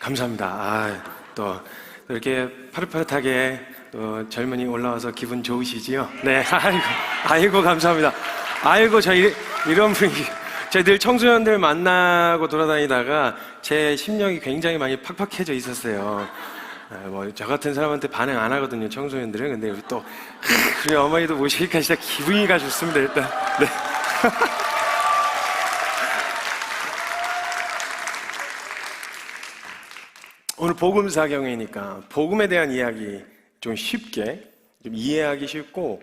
감사합니다. 또 이렇게 파릇파릇하게 또 젊은이 올라와서 기분 좋으시지요? 네, 아이고, 감사합니다. 아이고, 이런 분위기. 제가 늘 청소년들 만나고 돌아다니다가 제 심령이 굉장히 많이 팍팍해져 있었어요. 저 같은 사람한테 반응 안 하거든요, 청소년들은. 근데 우리 또, 우리 어머니도 모시니까 진짜 기분이가 좋습니다, 일단. 네. 오늘 복음사경이니까 복음에 대한 이야기 좀 쉽게, 좀 이해하기 쉽고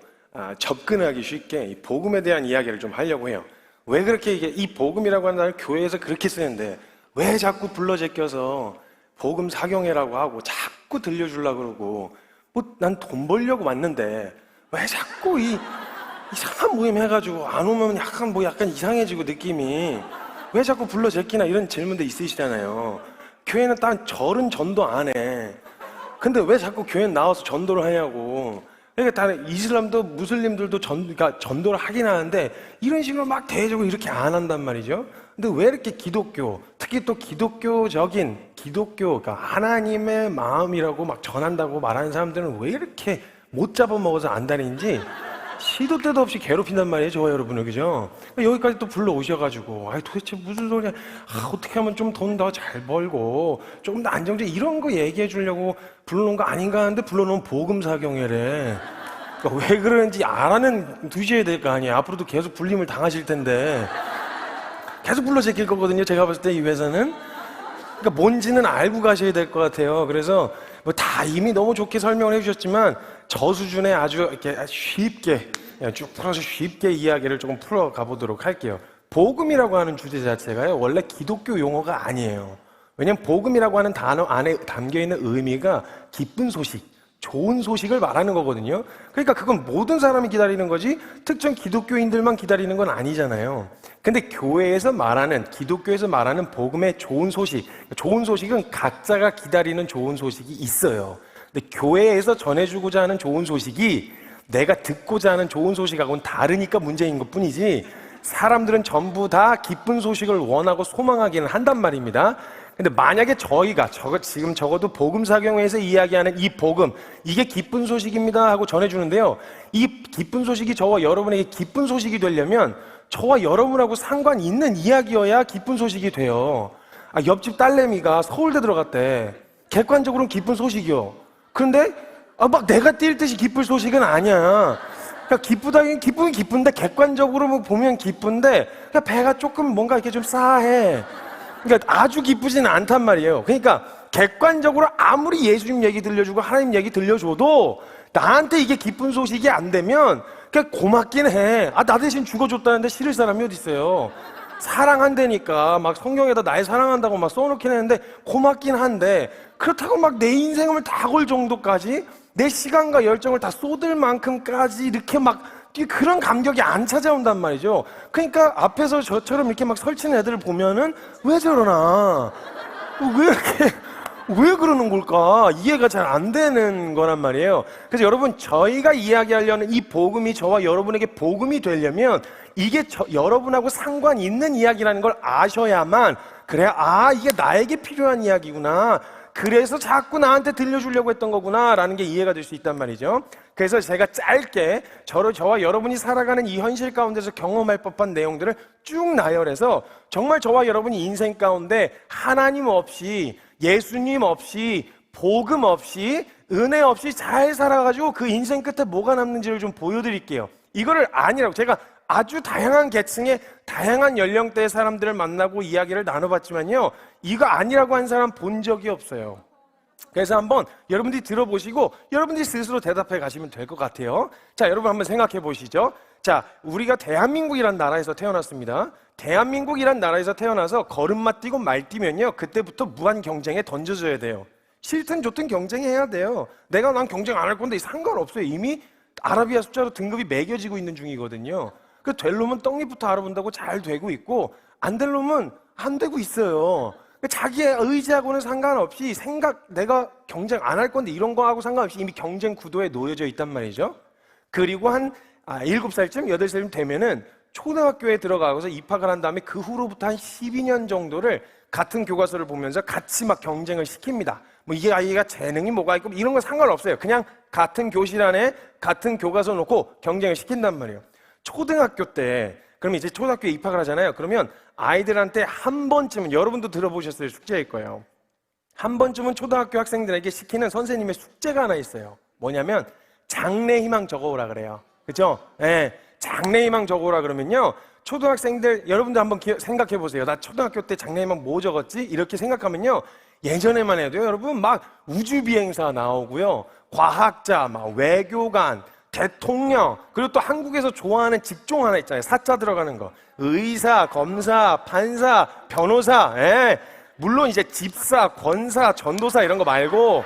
접근하기 쉽게 이 복음에 대한 이야기를 좀 하려고 해요. 왜 그렇게 이 복음이라고 하는 단어를 교회에서 그렇게 쓰는데 왜 자꾸 불러 제껴서 복음사경회라고 하고 자꾸 들려주려고 그러고, 난 돈 벌려고 왔는데 왜 자꾸 이상한 모임 해가지고 안 오면 약간 이상해지고 느낌이 왜 자꾸 불러 제끼나, 이런 질문도 있으시잖아요. 교회는 딴 절은 전도 안 해. 근데 왜 자꾸 교회는 나와서 전도를 하냐고. 그러니까 다른 이슬람도 무슬림들도 그러니까 전도를 하긴 하는데 이런 식으로 막 대외적으로 이렇게 안 한단 말이죠. 근데 왜 이렇게 기독교, 특히 또 기독교적인 그러니까 하나님의 마음이라고 막 전한다고 말하는 사람들은 왜 이렇게 못 잡아먹어서 안 다니는지 시도 때도 없이 괴롭힌단 말이에요, 저와 여러분을. 그죠? 여기까지 또 불러오셔가지고 도대체 무슨 소리야, 어떻게 하면 좀 돈 더 잘 벌고 조금 더 안정적, 이런 거 얘기해 주려고 불러놓은 거 아닌가 하는데 불러놓은 복음사경회래. 그러니까 왜 그러는지 알아는 두셔야 될 거 아니에요. 앞으로도 계속 불림을 당하실 텐데 계속 불러 제낄 거거든요, 제가 봤을 때 이 회사는. 그러니까 뭔지는 알고 가셔야 될 것 같아요. 그래서 다 이미 너무 좋게 설명을 해주셨지만 저 수준에 아주 이렇게 쉽게 쭉 풀어서 쉽게 이야기를 조금 풀어가 보도록 할게요. 복음이라고 하는 주제 자체가요, 원래 기독교 용어가 아니에요. 왜냐면 복음이라고 하는 단어 안에 담겨있는 의미가 기쁜 소식, 좋은 소식을 말하는 거거든요. 그러니까 그건 모든 사람이 기다리는 거지 특정 기독교인들만 기다리는 건 아니잖아요. 근데 교회에서 말하는, 기독교에서 말하는 복음의 좋은 소식, 좋은 소식은 각자가 기다리는 좋은 소식이 있어요. 근데 교회에서 전해주고자 하는 좋은 소식이 내가 듣고자 하는 좋은 소식하고는 다르니까 문제인 것 뿐이지, 사람들은 전부 다 기쁜 소식을 원하고 소망하기는 한단 말입니다. 근데 만약에 저희가 지금 적어도 복음사경회에서 이야기하는 이 복음, 이게 기쁜 소식입니다 하고 전해주는데요, 이 기쁜 소식이 저와 여러분에게 기쁜 소식이 되려면 저와 여러분하고 상관 있는 이야기여야 기쁜 소식이 돼요. 옆집 딸내미가 서울대 들어갔대. 객관적으로는 기쁜 소식이요. 그런데 막 내가 뛸 듯이 기쁠 소식은 아니야. 그러니까 기쁘긴 기쁜데 객관적으로 보면 기쁜데 그냥 배가 조금 뭔가 이렇게 좀 싸해. 그러니까 아주 기쁘지는 않단 말이에요. 그러니까 객관적으로 아무리 예수님 얘기 들려주고 하나님 얘기 들려줘도 나한테 이게 기쁜 소식이 안 되면 그냥 고맙긴 해. 나 대신 죽어줬다는데 싫을 사람이 어디 있어요. 사랑한다니까 막 성경에다 날 사랑한다고 막 써놓긴 했는데 고맙긴 한데, 그렇다고 막 내 인생을 다 걸 정도까지 내 시간과 열정을 다 쏟을 만큼까지 이렇게 막 그런 감격이 안 찾아온단 말이죠. 그러니까 앞에서 저처럼 이렇게 막 설치는 애들을 보면은 왜 저러나, 왜 그러는 걸까, 이해가 잘 안 되는 거란 말이에요. 그래서 여러분, 저희가 이야기하려는 이 복음이 저와 여러분에게 복음이 되려면 이게 여러분하고 상관 있는 이야기라는 걸 아셔야만, 그래야 이게 나에게 필요한 이야기구나, 그래서 자꾸 나한테 들려주려고 했던 거구나 라는 게 이해가 될 수 있단 말이죠. 그래서 제가 짧게 저와 여러분이 살아가는 이 현실 가운데서 경험할 법한 내용들을 쭉 나열해서 정말 저와 여러분이 인생 가운데 하나님 없이, 예수님 없이, 복음 없이, 은혜 없이 잘 살아가지고 그 인생 끝에 뭐가 남는지를 좀 보여드릴게요. 이거를 아니라고, 제가 아주 다양한 계층의 다양한 연령대의 사람들을 만나고 이야기를 나눠봤지만요, 이거 아니라고 한 사람 본 적이 없어요. 그래서 한번 여러분들이 들어보시고 여러분들이 스스로 대답해 가시면 될 것 같아요. 자, 여러분 한번 생각해 보시죠. 자, 우리가 대한민국이란 나라에서 태어났습니다. 대한민국이란 나라에서 태어나서 걸음마 뛰고 말 뛰면요, 그때부터 무한 경쟁에 던져져야 돼요. 싫든 좋든 경쟁해야 돼요. 난 경쟁 안 할 건데 상관없어요. 이미 아라비아 숫자로 등급이 매겨지고 있는 중이거든요. 될 놈은 떡잎부터 알아본다고 잘 되고 있고, 안 될 놈은 안 되고 있어요. 자기의 의지하고는 상관없이 내가 경쟁 안 할 건데 이런 거하고 상관없이 이미 경쟁 구도에 놓여져 있단 말이죠. 그리고 한 7살쯤 8살쯤 되면은 초등학교에 들어가서 입학을 한 다음에 그 후로부터 한 12년 정도를 같은 교과서를 보면서 같이 막 경쟁을 시킵니다. 뭐 이게 아이가 재능이 뭐가 있고 이런 건 상관없어요. 그냥 같은 교실 안에 같은 교과서 놓고 경쟁을 시킨단 말이에요. 초등학교 때, 그러면 이제 초등학교에 입학을 하잖아요. 그러면 아이들한테 한 번쯤은, 여러분도 들어보셨을 숙제일 거예요. 한 번쯤은 초등학교 학생들에게 시키는 선생님의 숙제가 하나 있어요. 뭐냐면 장래희망 적어오라 그래요. 그죠? 네, 장래희망 적어오라 그러면요, 초등학생들, 여러분들 한번 생각해 보세요. 나 초등학교 때 장래희망 뭐 적었지? 이렇게 생각하면요, 예전에만 해도요, 여러분 막 우주비행사 나오고요, 과학자, 막 외교관, 대통령, 그리고 또 한국에서 좋아하는 직종 하나 있잖아요. 사자 들어가는 거. 의사, 검사, 판사, 변호사. 예. 물론 이제 집사, 권사, 전도사 이런 거 말고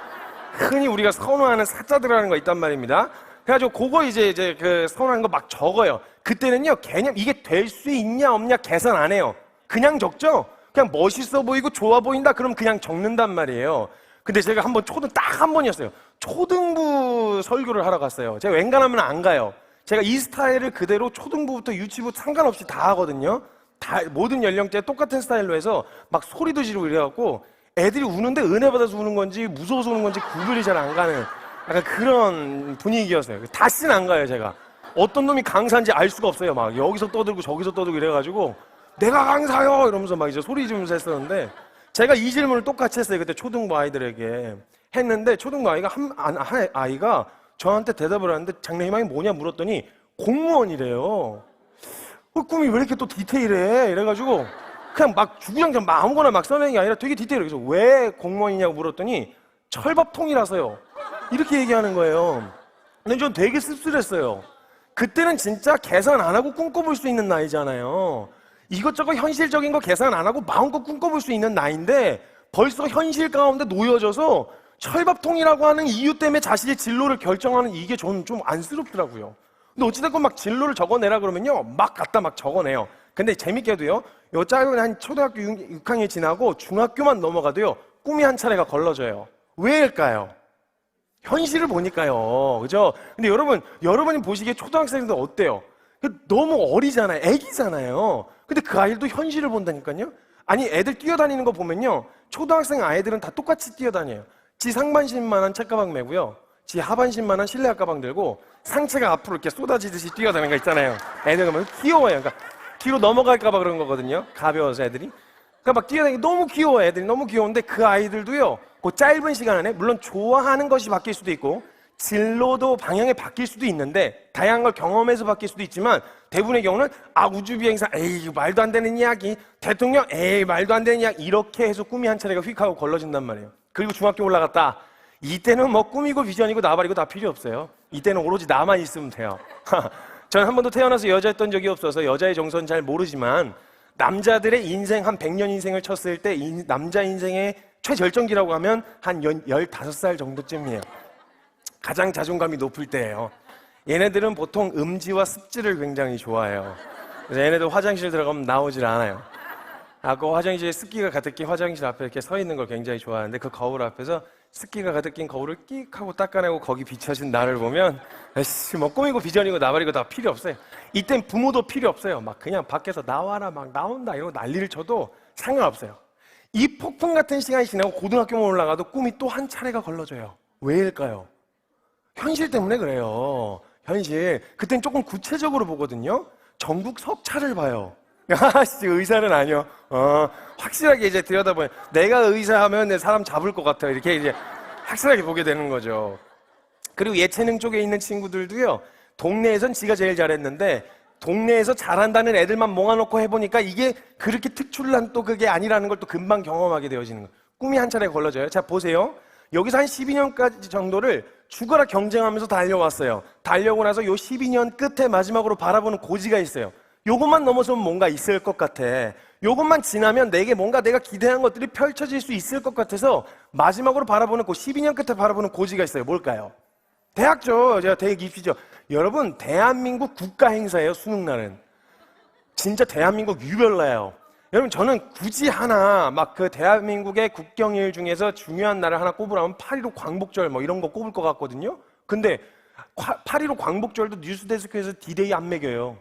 흔히 우리가 선호하는 사자 들어가는 거 있단 말입니다. 그래가지고 그거 이제 그 선호하는 거 막 적어요. 그때는요, 개념 이게 될 수 있냐 없냐 계산 안 해요. 그냥 적죠? 그냥 멋있어 보이고 좋아 보인다 그럼 그냥 적는단 말이에요. 근데 제가 한번 딱 한 번이었어요. 초등부 설교를 하러 갔어요. 제가 웬간하면 안 가요. 제가 이 스타일을 그대로 초등부부터 유치부 상관없이 다 하거든요. 다 모든 연령대 똑같은 스타일로 해서 막 소리도 지르고 이래갖고 애들이 우는데 은혜 받아서 우는 건지 무서워서 우는 건지 구별이 잘 안 가는 약간 그런 분위기였어요. 다시는 안 가요. 제가 어떤 놈이 강사인지 알 수가 없어요. 막 여기서 떠들고 저기서 떠들고 이래가지고 내가 강사요 이러면서 막 이제 소리 지르면서 했었는데, 제가 이 질문을 똑같이 했어요. 그때 초등부 아이들에게 했는데, 초등부 아이가 한 아이가 저한테 대답을 하는데 장래희망이 뭐냐 물었더니 공무원이래요. 꿈이 왜 이렇게 또 디테일해? 이래가지고 그냥 막 주구장창 막 아무거나 막 써내는 게 아니라 되게 디테일해. 그래서 왜 공무원이냐고 물었더니 철밥통이라서요. 이렇게 얘기하는 거예요. 근데 전 되게 씁쓸했어요. 그때는 진짜 계산 안 하고 꿈꿔볼 수 있는 나이잖아요. 이것저것 현실적인 거 계산 안 하고 마음껏 꿈꿔볼 수 있는 나이인데 벌써 현실 가운데 놓여져서 철밥통이라고 하는 이유 때문에 자신의 진로를 결정하는 이게 저는 좀 안쓰럽더라고요. 근데 어찌됐건 막 진로를 적어내라 그러면요, 막 갖다 막 적어내요. 근데 재밌게도요, 요 짧은 한 초등학교 6학년 지나고 중학교만 넘어가도요, 꿈이 한 차례가 걸러져요. 왜일까요? 현실을 보니까요. 그죠? 근데 여러분이 보시기에 초등학생들 어때요? 너무 어리잖아요. 애기잖아요. 근데 그 아이들도 현실을 본다니까요. 아니, 애들 뛰어다니는 거 보면요, 초등학생 아이들은 다 똑같이 뛰어다녀요. 지 상반신만한 책가방 메고요, 지 하반신만한 실내화 가방 들고 상체가 앞으로 이렇게 쏟아지듯이 뛰어다니는 거 있잖아요. 애들 보면 귀여워요. 그러니까 뒤로 넘어갈까봐 그런 거거든요. 가벼워서 애들이. 그러니까 막 뛰어다니는 게 너무 귀여워요. 애들이 너무 귀여운데 그 아이들도요, 그 짧은 시간 안에 물론 좋아하는 것이 바뀔 수도 있고 진로도 방향이 바뀔 수도 있는데, 다양한 걸 경험해서 바뀔 수도 있지만, 대부분의 경우는 우주비행사 에이 말도 안 되는 이야기, 대통령 에이 말도 안 되는 이야기, 이렇게 해서 꿈이 한 차례가 휙 하고 걸러진단 말이에요. 그리고 중학교 올라갔다, 이때는 뭐 꿈이고 비전이고 나발이고 다 필요 없어요. 이때는 오로지 나만 있으면 돼요. 저는 한 번도 태어나서 여자였던 적이 없어서 여자의 정서는 잘 모르지만, 남자들의 인생 한 100년 인생을 쳤을 때 남자 인생의 최절정기라고 하면 한 15살 정도쯤이에요. 가장 자존감이 높을 때예요. 얘네들은 보통 음지와 습지를 굉장히 좋아해요. 그래서 얘네들 화장실 들어가면 나오질 않아요. 그 화장실에 습기가 가득 낀 화장실 앞에 이렇게 서 있는 걸 굉장히 좋아하는데, 그 거울 앞에서 습기가 가득 낀 거울을 끽 하고 닦아내고 거기 비춰진 나를 보면 뭐 꿈이고 비전이고 나발이고 다 필요 없어요. 이땐 부모도 필요 없어요. 막 그냥 밖에서 나와라 막 나온다 이러고 난리를 쳐도 상관없어요. 이 폭풍 같은 시간이 지나고 고등학교만 올라가도 꿈이 또 한 차례가 걸러져요. 왜일까요? 현실 때문에 그래요. 현실. 그땐 조금 구체적으로 보거든요. 전국 석차를 봐요. 의사는 아니요. 확실하게 이제 들여다보면 내가 의사하면 내 사람 잡을 것 같아요. 이렇게 이제 확실하게 보게 되는 거죠. 그리고 예체능 쪽에 있는 친구들도요, 동네에선 지가 제일 잘했는데 동네에서 잘한다는 애들만 모아놓고 해보니까 이게 그렇게 특출난 또 그게 아니라는 걸 또 금방 경험하게 되어지는 거예요. 꿈이 한 차례 걸러져요. 자, 보세요. 여기서 한 12년까지 정도를 죽어라 경쟁하면서 달려왔어요. 달려오고 나서 요 12년 끝에 마지막으로 바라보는 고지가 있어요. 요것만 넘어서면 뭔가 있을 것 같아. 요것만 지나면 내게 뭔가 내가 기대한 것들이 펼쳐질 수 있을 것 같아서 마지막으로 바라보는 12년 끝에 바라보는 고지가 있어요. 뭘까요? 대학죠. 제가 대학 입시죠. 여러분, 대한민국 국가 행사예요. 수능날은. 진짜 대한민국 유별나요. 여러분, 저는 굳이 하나 막 그 대한민국의 국경일 중에서 중요한 날을 하나 꼽으라면 8.15 광복절 뭐 이런 거 꼽을 것 같거든요. 근데 8.15 광복절도 뉴스데스크에서 디데이 안 매겨요.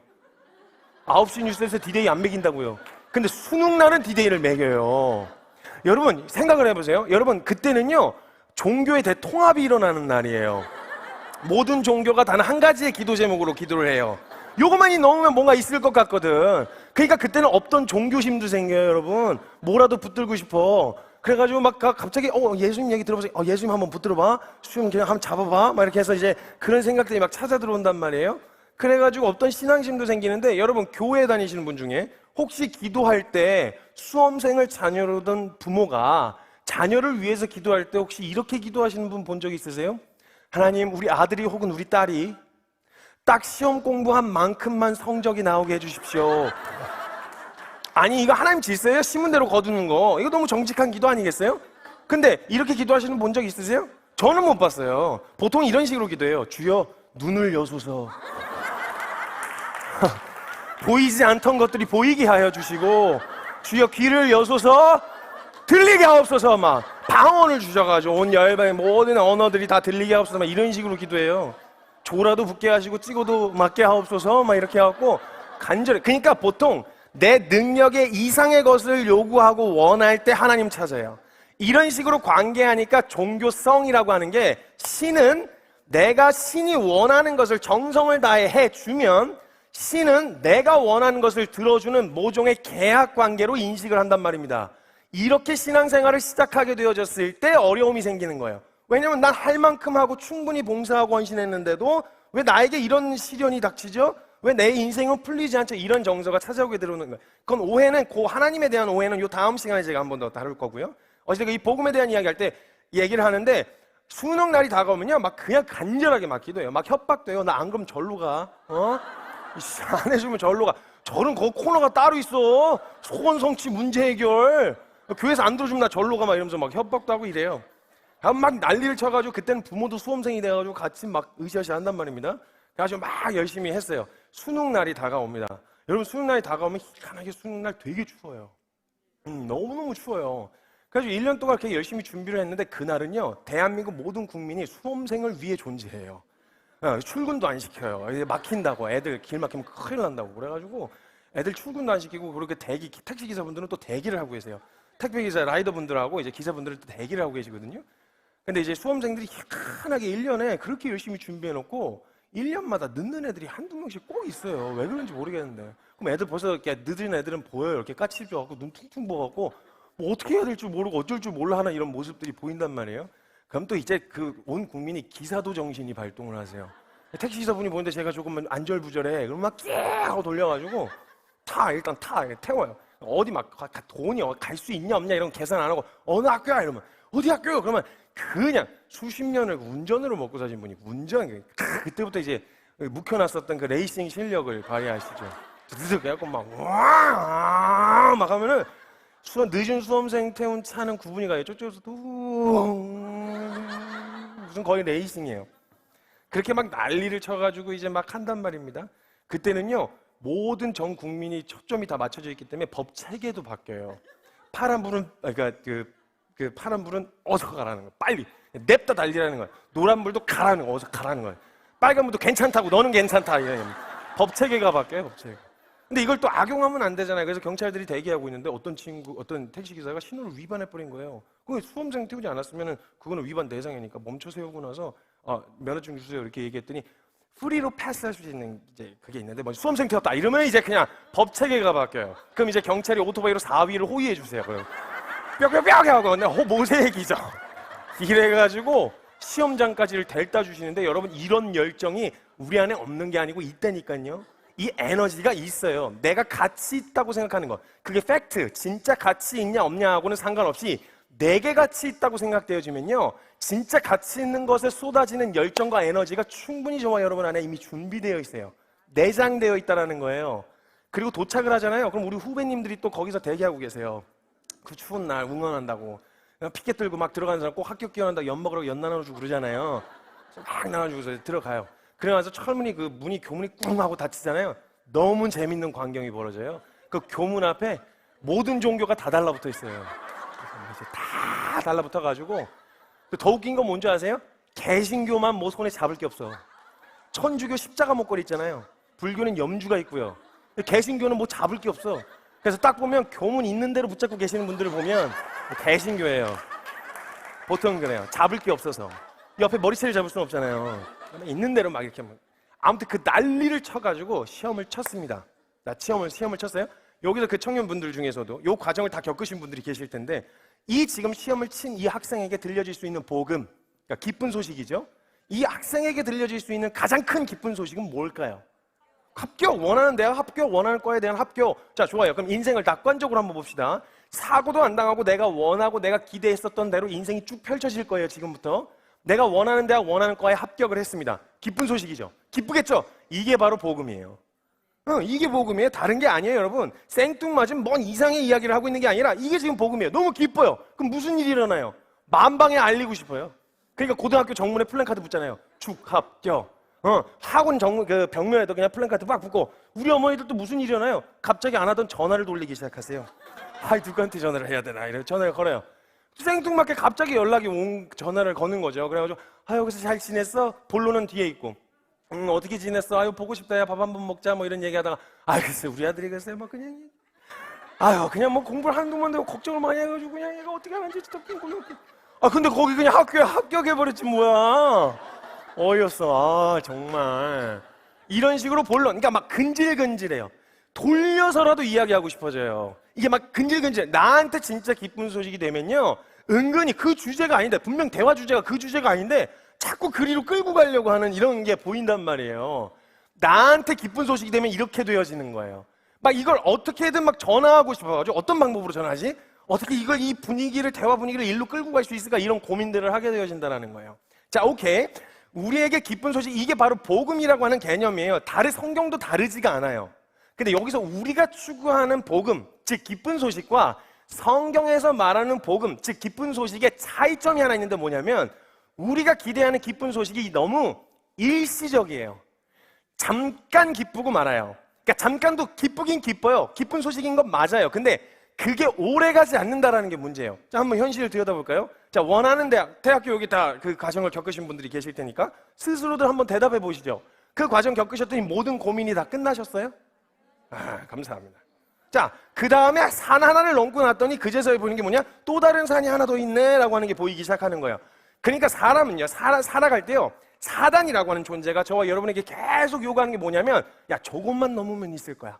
9시 뉴스에서 디데이 안 매긴다고요. 근데 수능 날은 디데이를 매겨요. 여러분 생각을 해보세요. 여러분 그때는요 종교의 대통합이 일어나는 날이에요. 모든 종교가 단 한 가지의 기도 제목으로 기도를 해요. 요것만이 넣으면 뭔가 있을 것 같거든. 그러니까 그때는 없던 종교심도 생겨요. 여러분 뭐라도 붙들고 싶어. 그래가지고 막 갑자기 예수님 얘기 들어보세요. 예수님 한번 붙들어봐. 수영 그냥 한번 잡아봐. 막 이렇게 해서 이제 그런 생각들이 막 찾아 들어온단 말이에요. 그래가지고 없던 신앙심도 생기는데, 여러분 교회 다니시는 분 중에 혹시 기도할 때 수험생을 자녀로 둔 부모가 자녀를 위해서 기도할 때 혹시 이렇게 기도하시는 분 본 적 있으세요? 하나님, 우리 아들이 혹은 우리 딸이 딱 시험 공부한 만큼만 성적이 나오게 해주십시오. 아니 이거 하나님 질서예요? 신문대로 거두는 거. 이거 너무 정직한 기도 아니겠어요? 근데 이렇게 기도하시는 분 본 적 있으세요? 저는 못 봤어요. 보통 이런 식으로 기도해요. 주여 눈을 여소서 보이지 않던 것들이 보이게 하여 주시고, 주여 귀를 여소서 들리게 하옵소서. 막 방언을 주셔가지고 온 열방의 모든 언어들이 다 들리게 하옵소서. 막 이런 식으로 기도해요. 조라도 붙게 하시고 찍어도 맞게 하옵소서. 막 이렇게 해갖고 간절해. 그러니까 보통 내 능력의 이상의 것을 요구하고 원할 때 하나님 찾아요. 이런 식으로 관계하니까 종교성이라고 하는 게, 신은 내가 신이 원하는 것을 정성을 다해 해주면 신은 내가 원하는 것을 들어주는 모종의 계약 관계로 인식을 한단 말입니다. 이렇게 신앙생활을 시작하게 되어졌을 때 어려움이 생기는 거예요. 왜냐면 난 할 만큼 하고 충분히 봉사하고 헌신했는데도 왜 나에게 이런 시련이 닥치죠? 왜 내 인생은 풀리지 않죠? 이런 정서가 찾아오게 들어오는 거예요. 그건 오해는, 하나님에 대한 오해는 요 다음 시간에 제가 한 번 더 다룰 거고요. 어쨌든 이 복음에 대한 이야기 할 때 얘기를 하는데, 수능 날이 다가오면요 막 그냥 간절하게 막 기도해요. 막 협박도 해요. 나 안 그러면 절로 가. 안 해주면 절로 가. 절은 거 코너가 따로 있어. 소원 성취 문제 해결. 교회에서 안 들어주면 나 절로 가. 막 이러면서 막 협박도 하고 이래요. 막 난리를 쳐가지고, 그때는 부모도 수험생이 돼가지고 같이 막 으쌰으쌰 한단 말입니다. 그래가지고 막 열심히 했어요. 수능 날이 다가옵니다. 여러분 수능 날이 다가오면 희한하게 수능 날 되게 추워요. 너무너무 추워요. 그래서 1년 동안 그렇게 열심히 준비를 했는데, 그날은요 대한민국 모든 국민이 수험생을 위해 존재해요. 출근도 안 시켜요. 이제 막힌다고, 애들 길 막히면 큰일 난다고. 그래가지고 애들 출근도 안 시키고, 그렇게 택시 기사분들은 또 대기를 하고 계세요. 택배 기사 라이더분들하고 이제 기사분들은 또 대기를 하고 계시거든요. 근데 이제 수험생들이 희한하게 1년에 그렇게 열심히 준비해놓고 1년마다 늦는 애들이 한두 명씩 꼭 있어요. 왜 그런지 모르겠는데. 그럼 애들 벌써 이렇게 늦은 애들은 보여요. 이렇게 까치 져갖고 눈 퉁퉁 부어갖고 뭐 어떻게 해야 될 줄 모르고 어쩔 줄 몰라 하나, 이런 모습들이 보인단 말이에요. 그럼 또 이제 그 온 국민이 기사도 정신이 발동을 하세요. 택시기사분이 보는데 제가 조금 안절부절해. 그럼 막 끼 하고 돌려가지고 일단 태워요. 어디 막 돈이 갈 수 있냐 없냐 이런 계산 안 하고, 어느 학교야 이러면 어디 학교요? 그러면 그냥 수십 년을 운전으로 먹고 사신 분이 그때부터 이제 묵혀놨었던 그 레이싱 실력을 발휘하시죠. 그래갖고 막 하면은 늦은 수험생 태운 차는 구분이 가요. 저쪽에서 무슨 거의 레이싱이에요. 그렇게 막 난리를 쳐가지고 이제 막 한단 말입니다. 그때는요 모든 전 국민이 초점이 다 맞춰져 있기 때문에 법 체계도 바뀌어요. 파란불은 그 파란불은 어서 가라는 거예요. 빨리 냅다 달리라는 거예요. 노란불도 가라는 거예요. 어서 가라는 거예요. 빨간불도 괜찮다고, 너는 괜찮다. 이런 법 체계가 바뀌어요. 법 체계. 근데 이걸 또 악용하면 안 되잖아요. 그래서 경찰들이 대기하고 있는데 어떤 택시기사가 신호를 위반해버린 거예요. 그 수험생 태우지 않았으면 그거는 위반 대상이니까 멈춰 세우고 나서 면허증 주세요 이렇게 얘기했더니, 프리로 패스할 수 있는 이제 그게 있는데, 뭐 수험생 태웠다 이러면 이제 그냥 법 체계가 바뀌어요. 그럼 이제 경찰이 오토바이로 4위를 호위해 주세요. 그럼 뿅뿅뿅 하고 모세기죠. 이래가지고 시험장까지를 델다 주시는데, 여러분 이런 열정이 우리 안에 없는 게 아니고 있다니까요. 이 에너지가 있어요. 내가 가치 있다고 생각하는 것, 그게 팩트, 진짜 가치 있냐 없냐하고는 상관없이 내게 가치 있다고 생각되어지면요, 진짜 가치 있는 것에 쏟아지는 열정과 에너지가 충분히 저와 여러분 안에 이미 준비되어 있어요. 내장되어 있다는 거예요. 그리고 도착을 하잖아요. 그럼 우리 후배님들이 또 거기서 대기하고 계세요. 그 추운 날 응원한다고 피켓 들고 막 들어가는 사람 꼭 합격 기원한다고 연 먹으라고 연 나눠주고 그러잖아요. 막 나눠주고서 들어가요. 그래가지고 철문이 교문이 꿍 하고 닫히잖아요. 너무 재밌는 광경이 벌어져요. 그 교문 앞에 모든 종교가 다 달라붙어 있어요. 이제 다 달라붙어가지고, 더 웃긴 건 뭔지 아세요? 개신교만 뭐 손에 잡을 게 없어. 천주교 십자가 목걸이 있잖아요. 불교는 염주가 있고요. 개신교는 뭐 잡을 게 없어. 그래서 딱 보면 교문 있는 대로 붙잡고 계시는 분들을 보면 개신교예요. 보통 그래요. 잡을 게 없어서. 옆에 머리채를 잡을 수는 없잖아요. 있는 대로 막 이렇게. 아무튼 그 난리를 쳐가지고 시험을 쳤습니다. 나 시험을 쳤어요. 여기서 그 청년분들 중에서도 이 과정을 다 겪으신 분들이 계실 텐데, 이 지금 시험을 친 이 학생에게 들려질 수 있는 복음, 그러니까 기쁜 소식이죠. 이 학생에게 들려질 수 있는 가장 큰 기쁜 소식은 뭘까요? 합격, 원하는 대학 합격, 원하는 과에 대한 합격. 자, 좋아요. 그럼 인생을 낙관적으로 한번 봅시다. 사고도 안 당하고 내가 원하고 내가 기대했었던 대로 인생이 쭉 펼쳐질 거예요, 지금부터. 내가 원하는 대학, 원하는 과에 합격을 했습니다. 기쁜 소식이죠. 기쁘겠죠? 이게 바로 복음이에요. 이게 복음이에요. 다른 게 아니에요, 여러분. 생뚱맞은 뭔 이상의 이야기를 하고 있는 게 아니라 이게 지금 복음이에요. 너무 기뻐요. 그럼 무슨 일이 일어나요? 만방에 알리고 싶어요. 그러니까 고등학교 정문에 플랜카드 붙잖아요. 축합격. 학원 그 벽면에도 그냥 플랜카드 막 붙고, 우리 어머니들도 무슨 일이 일어나요? 갑자기 안 하던 전화를 돌리기 시작하세요. 누구한테 전화를 해야 되나? 이래 전화를 걸어요. 생뚱맞게 갑자기 연락이 온 전화를 거는 거죠. 그래가지고, 여기서 잘 지냈어? 본론은 뒤에 있고. 어떻게 지냈어? 보고 싶다. 야, 밥 한번 먹자. 뭐 이런 얘기 하다가, 글쎄, 우리 아들이 글쎄, 뭐 그냥, 그냥 뭐 공부를 하는 동안 되고 걱정을 많이 해가지고, 그냥 얘가 어떻게 하는지 진짜 궁금해. 근데 거기 그냥 학교에 합격해버렸지, 뭐야. 어이없어. 정말. 이런 식으로 본론, 그러니까 막 근질근질해요. 돌려서라도 이야기하고 싶어져요. 이게 막 근질근질. 나한테 진짜 기쁜 소식이 되면요, 은근히 그 주제가 아닌데, 분명 대화 주제가 그 주제가 아닌데, 자꾸 그리로 끌고 가려고 하는 이런 게 보인단 말이에요. 나한테 기쁜 소식이 되면 이렇게 되어지는 거예요. 막 이걸 어떻게든 막 전화하고 싶어가지고, 어떤 방법으로 전화하지? 어떻게 이걸, 이 분위기를, 대화 분위기를 일로 끌고 갈 수 있을까? 이런 고민들을 하게 되어진다는 거예요. 자, 오케이. 우리에게 기쁜 소식, 이게 바로 복음이라고 하는 개념이에요. 성경도 다르지가 않아요. 근데 여기서 우리가 추구하는 복음, 즉 기쁜 소식과 성경에서 말하는 복음, 즉 기쁜 소식의 차이점이 하나 있는데 뭐냐면, 우리가 기대하는 기쁜 소식이 너무 일시적이에요. 잠깐 기쁘고 말아요. 그러니까 잠깐도 기쁘긴 기뻐요. 기쁜 소식인 건 맞아요. 근데 그게 오래 가지 않는다라는 게 문제예요. 자, 한번 현실을 들여다볼까요? 자, 원하는 대학교 여기 다 그 과정을 겪으신 분들이 계실 테니까 스스로들 한번 대답해 보시죠. 그 과정 겪으셨더니 모든 고민이 다 끝나셨어요? 감사합니다. 자, 그 다음에 산 하나를 넘고 났더니 그제서야 보이는 게 뭐냐? 또 다른 산이 하나 더 있네 라고 하는 게 보이기 시작하는 거예요. 그러니까 사람은요, 살아갈 때요, 사단이라고 하는 존재가 저와 여러분에게 계속 요구하는 게 뭐냐면, 야, 조금만 넘으면 있을 거야.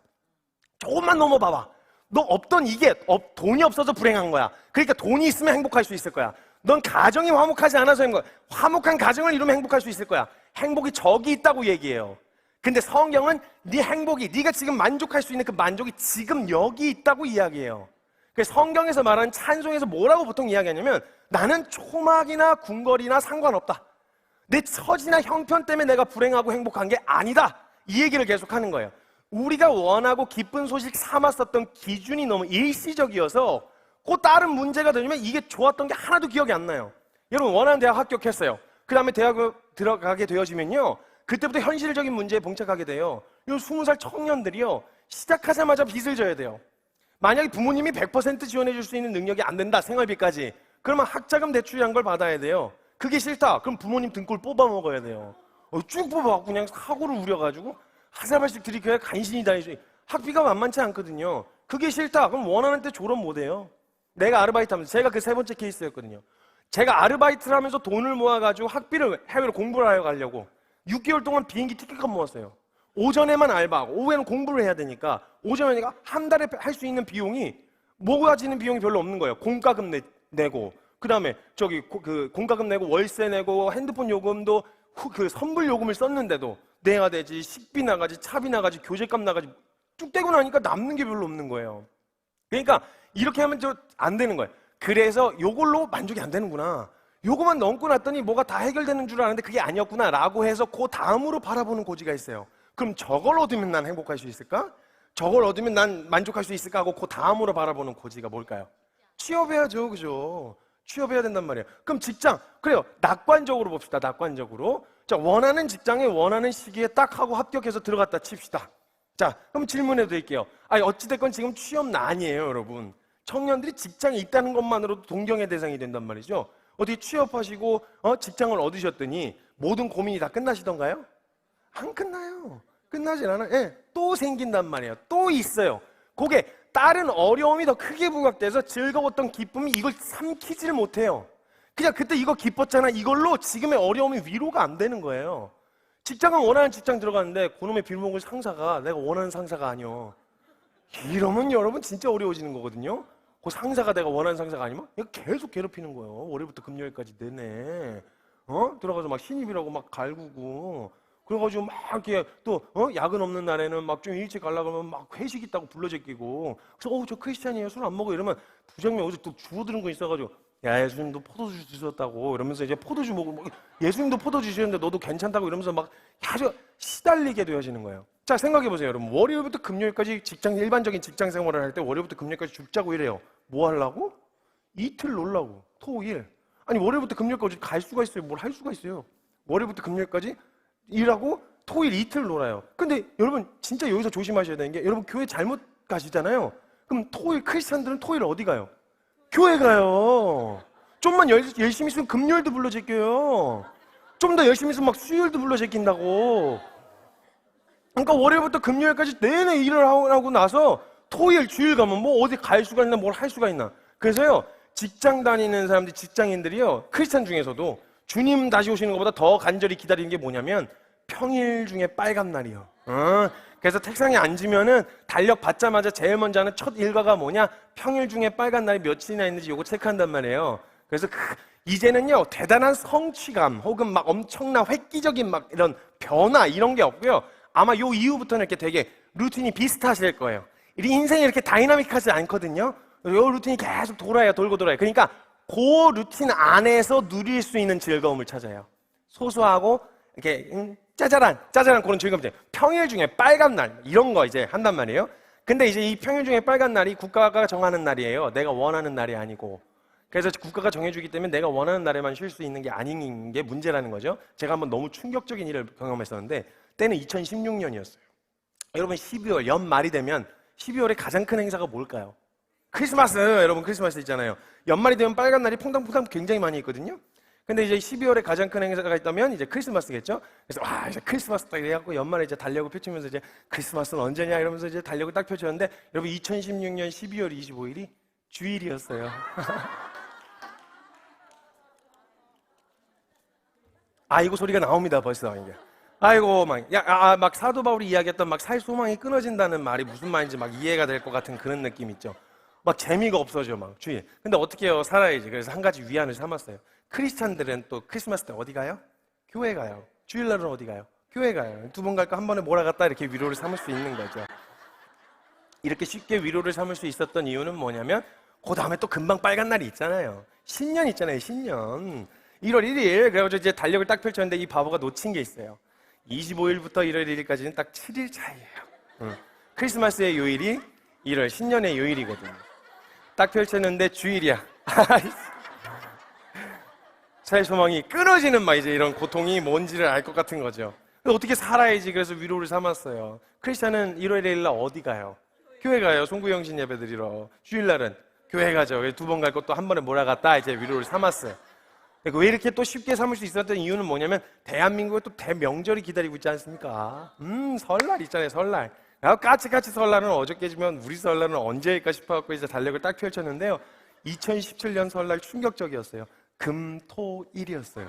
조금만 넘어봐봐. 너 없던 이게 돈이 없어서 불행한 거야. 그러니까 돈이 있으면 행복할 수 있을 거야. 넌 가정이 화목하지 않아서 행복한 거야. 화목한 가정을 이루면 행복할 수 있을 거야. 행복이 저기 있다고 얘기해요. 근데 성경은 네 행복이, 네가 지금 만족할 수 있는 그 만족이 지금 여기 있다고 이야기해요. 그래서 성경에서 말하는 찬송에서 뭐라고 보통 이야기하냐면, 나는 초막이나 궁궐이나 상관없다. 내 처지나 형편 때문에 내가 불행하고 행복한 게 아니다. 이 얘기를 계속하는 거예요. 우리가 원하고 기쁜 소식 삼았었던 기준이 너무 일시적이어서 그 다른 문제가 되면 이게 좋았던 게 하나도 기억이 안 나요. 여러분, 원하는 대학 합격했어요. 그 다음에 대학을 들어가게 되어지면요, 그때부터 현실적인 문제에 봉착하게 돼요. 이 20살 청년들이요, 시작하자마자 빚을 져야 돼요. 만약에 부모님이 100% 지원해 줄 수 있는 능력이 안 된다, 생활비까지, 그러면 학자금 대출이란 걸 받아야 돼요. 그게 싫다, 그럼 부모님 등골 뽑아 먹어야 돼요. 쭉 뽑아갖고 그냥 사고를 우려가지고 한 살씩 들이켜야 간신히 다니죠. 학비가 만만치 않거든요. 그게 싫다, 그럼 원하는 때 졸업 못해요. 내가 아르바이트 하면서, 제가 그 세 번째 케이스였거든요. 제가 아르바이트를 하면서 돈을 모아가지고 학비를 해외로 공부를 하러 가려고 6개월 동안 비행기 티켓값 모았어요. 오전에만 알바하고 오후에는 공부를 해야 되니까 오전에 한 달에 할 수 있는 비용이, 모아지는 비용이 별로 없는 거예요. 공과금 내고, 그 다음에 그 공과금 내고, 월세 내고, 핸드폰 요금도 그 선불 요금을 썼는데도 내야 되지, 식비 나가지, 차비 나가지, 교재값 나가지, 쭉 떼고 나니까 남는 게 별로 없는 거예요. 그러니까 이렇게 하면 안 되는 거예요. 그래서 요걸로 만족이 안 되는구나, 요거만 넘고 났더니 뭐가 다 해결되는 줄 아는데 그게 아니었구나 라고 해서 그 다음으로 바라보는 고지가 있어요. 그럼 저걸 얻으면 난 행복할 수 있을까? 저걸 얻으면 난 만족할 수 있을까 하고 그 다음으로 바라보는 고지가 뭘까요? 취업해야죠, 그죠? 취업해야 된단 말이에요. 그럼 직장, 그래요, 낙관적으로 봅시다. 낙관적으로. 자, 원하는 직장에 원하는 시기에 딱 하고 합격해서 들어갔다 칩시다. 자, 그럼 질문해 드릴게요. 어찌됐건 지금 취업난이에요, 여러분. 청년들이 직장에 있다는 것만으로도 동경의 대상이 된단 말이죠. 어디 취업하시고 직장을 얻으셨더니 모든 고민이 다 끝나시던가요? 안 끝나요. 끝나질 않아요. 또 생긴단 말이에요. 또 있어요. 그게 다른 어려움이 더 크게 부각돼서 즐거웠던 기쁨이 이걸 삼키지를 못해요. 그냥 그때 이거 기뻤잖아. 이걸로 지금의 어려움이 위로가 안 되는 거예요. 직장은 원하는 직장 들어갔는데 그놈의 빌먹을 상사가 내가 원하는 상사가 아니요. 이러면 여러분 진짜 어려워지는 거거든요. 그 상사가 내가 원하는 상사가 아니면 계속 괴롭히는 거예요. 월요일부터 금요일까지 내내. 들어가서 막 신입이라고 막 갈구고. 그래가지고 막 이렇게 또 야근 없는 날에는 막 좀 일찍 가려고 하면 막 회식 있다고 불러제끼고. 그래서 저 크리스찬이에요. 술 안 먹어. 이러면 부장님이 어제 또 주워들은 거 있어가지고 야, 예수님도 포도주 주셨다고 이러면서 이제 포도주 먹고 예수님도 포도주 주셨는데 너도 괜찮다고 이러면서 막 아주 시달리게 되어지는 거예요. 자, 생각해 보세요, 여러분. 월요일부터 금요일까지 일반적인 직장 생활을 할 때 월요일부터 금요일까지 죽자고 이래요. 뭐 하려고? 이틀 놀라고. 토일. 아니, 월요일부터 금요일까지 갈 수가 있어요. 뭘 할 수가 있어요. 월요일부터 금요일까지 일하고 토일 이틀 놀아요. 근데 여러분 진짜 여기서 조심하셔야 되는 게 여러분 교회 잘못 가시잖아요. 그럼 토일 크리스찬들은 토일 어디 가요? 교회 가요. 좀만 열심히 있으면 금요일도 불러 제껴요. 좀 더 열심히 있으면 막 수요일도 불러 제낀다고. 그러니까 월요일부터 금요일까지 내내 일을 하고 나서 토요일 주일 가면 뭐 어디 갈 수가 있나 뭘 할 수가 있나. 그래서요 직장 다니는 사람들 직장인들이요 크리스찬 중에서도 주님 다시 오시는 것보다 더 간절히 기다리는 게 뭐냐면 평일 중에 빨간 날이요. 그래서 책상에 앉으면은 달력 받자마자 제일 먼저 하는 첫 일과가 뭐냐? 평일 중에 빨간 날이 며칠이나 있는지 요거 체크한단 말이에요. 그래서 이제는요 대단한 성취감 혹은 막 엄청난 획기적인 막 이런 변화 이런 게 없고요. 아마 요 이후부터는 이렇게 되게 루틴이 비슷하실 거예요. 이 인생이 이렇게 다이나믹하지 않거든요. 요 루틴이 계속 돌아요. 돌고 돌아요. 그러니까 그 루틴 안에서 누릴 수 있는 즐거움을 찾아요. 소소하고 이렇게 짜잘한 그런 즐거움들. 평일 중에 빨간 날 이런 거 이제 한단 말이에요. 근데 이제 이 평일 중에 빨간 날이 국가가 정하는 날이에요. 내가 원하는 날이 아니고. 그래서 국가가 정해주기 때문에 내가 원하는 날에만 쉴 수 있는 게 아닌 게 문제라는 거죠. 제가 한번 너무 충격적인 일을 경험했었는데 때는 2016년이었어요. 여러분 12월 연말이 되면 12월에 가장 큰 행사가 뭘까요? 크리스마스. 여러분 크리스마스 있잖아요. 연말이 되면 빨간 날이 퐁당퐁당 굉장히 많이 있거든요. 근데 이제 12월에 가장 큰 행사가 있다면 이제 크리스마스겠죠? 그래서 이제 크리스마스 딱 해갖고 연말에 이제 달력을 펼치면서 이제 크리스마스는 언제냐 이러면서 이제 달력을 딱 펼쳤는데 여러분 2016년 12월 25일이 주일이었어요. 아이고 소리가 나옵니다 벌써 이게. 아이고 막 사도 바울이 이야기했던 막 살 소망이 끊어진다는 말이 무슨 말인지 막 이해가 될 것 같은 그런 느낌 있죠. 막 재미가 없어져 막 주일. 근데 어떻게 해요? 살아야지. 그래서 한 가지 위안을 삼았어요. 크리스찬들은 또 크리스마스 때 어디 가요? 교회 가요. 주일날은 어디 가요? 교회 가요. 두 번 갈까 한 번에 몰아갔다 이렇게 위로를 삼을 수 있는 거죠. 이렇게 쉽게 위로를 삼을 수 있었던 이유는 뭐냐면 그 다음에 또 금방 빨간 날이 있잖아요. 신년 있잖아요. 신년 1월 1일 그래가지고 이제 달력을 딱 펼쳤는데 이 바보가 놓친 게 있어요. 25일부터 1월 1일까지는 딱 7일 차이예요. 크리스마스의 요일이 1월 신년의 요일이거든요. 딱 펼쳤는데 주일이야. 살 소망이 끊어지는 막 이제 이런 고통이 뭔지를 알 것 같은 거죠. 어떻게 살아야지 그래서 위로를 삼았어요. 크리스찬은 1월 1일 날 어디 가요? 교회 가요. 송구영신 예배 드리러. 주일날은 교회 가죠. 두 번 갈 것도 한 번에 몰아갔다 이제 위로를 삼았어요. 왜 이렇게 또 쉽게 삼을 수 있었던 이유는 뭐냐면 대한민국에 또 대명절이 기다리고 있지 않습니까? 설날 있잖아요. 설날. 까치까치 설날은 어저께지만 우리 설날은 언제일까 싶어갖고 이제 달력을 딱 펼쳤는데요. 2017년 설날 충격적이었어요. 금토일이었어요.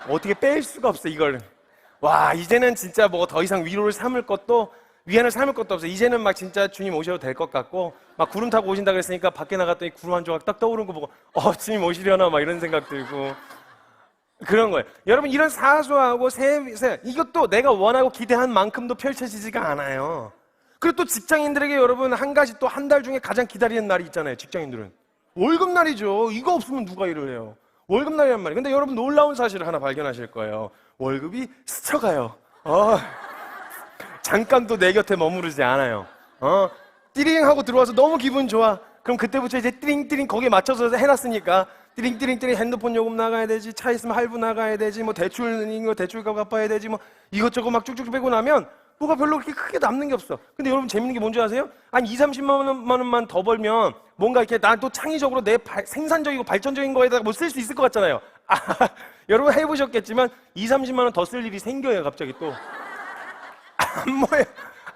어떻게 뺄 수가 없어 이걸. 와 이제는 진짜 뭐 더 이상 위로를 삼을 것도 위안을 삼을 것도 없어. 이제는 막 진짜 주님 오셔도 될 것 같고 막 구름 타고 오신다 그랬으니까 밖에 나갔더니 구름 한 조각 딱 떠오르는 거 보고 주님 오시려나 막 이런 생각 들고 그런 거예요. 여러분 이런 사소하고 이것도 내가 원하고 기대한 만큼도 펼쳐지지가 않아요. 그리고 또 직장인들에게 여러분 한 가지 또 한 달 중에 가장 기다리는 날이 있잖아요. 직장인들은 월급날이죠. 이거 없으면 누가 일을 해요? 월급날이란 말이에요. 근데 여러분 놀라운 사실을 하나 발견하실 거예요. 월급이 스쳐가요. 잠깐도 내 곁에 머무르지 않아요. 띠링 하고 들어와서 너무 기분 좋아. 그럼 그때부터 이제 띠링띠링 거기에 맞춰서 해놨으니까 띠링띠링띠링 핸드폰 요금 나가야 되지, 차 있으면 할부 나가야 되지, 뭐 대출값 갚아야 되지, 뭐 이것저것 막 쭉쭉 빼고 나면 뭐가 별로 그렇게 크게 남는 게 없어. 근데 여러분 재밌는 게 뭔지 아세요? 아니 2-30만 원만 더 벌면 뭔가 이렇게 난 또 창의적으로 내 생산적이고 발전적인 거에다가 뭐 쓸 수 있을 것 같잖아요. 여러분 해보셨겠지만 2-30만 원 더 쓸 일이 생겨요 갑자기 또.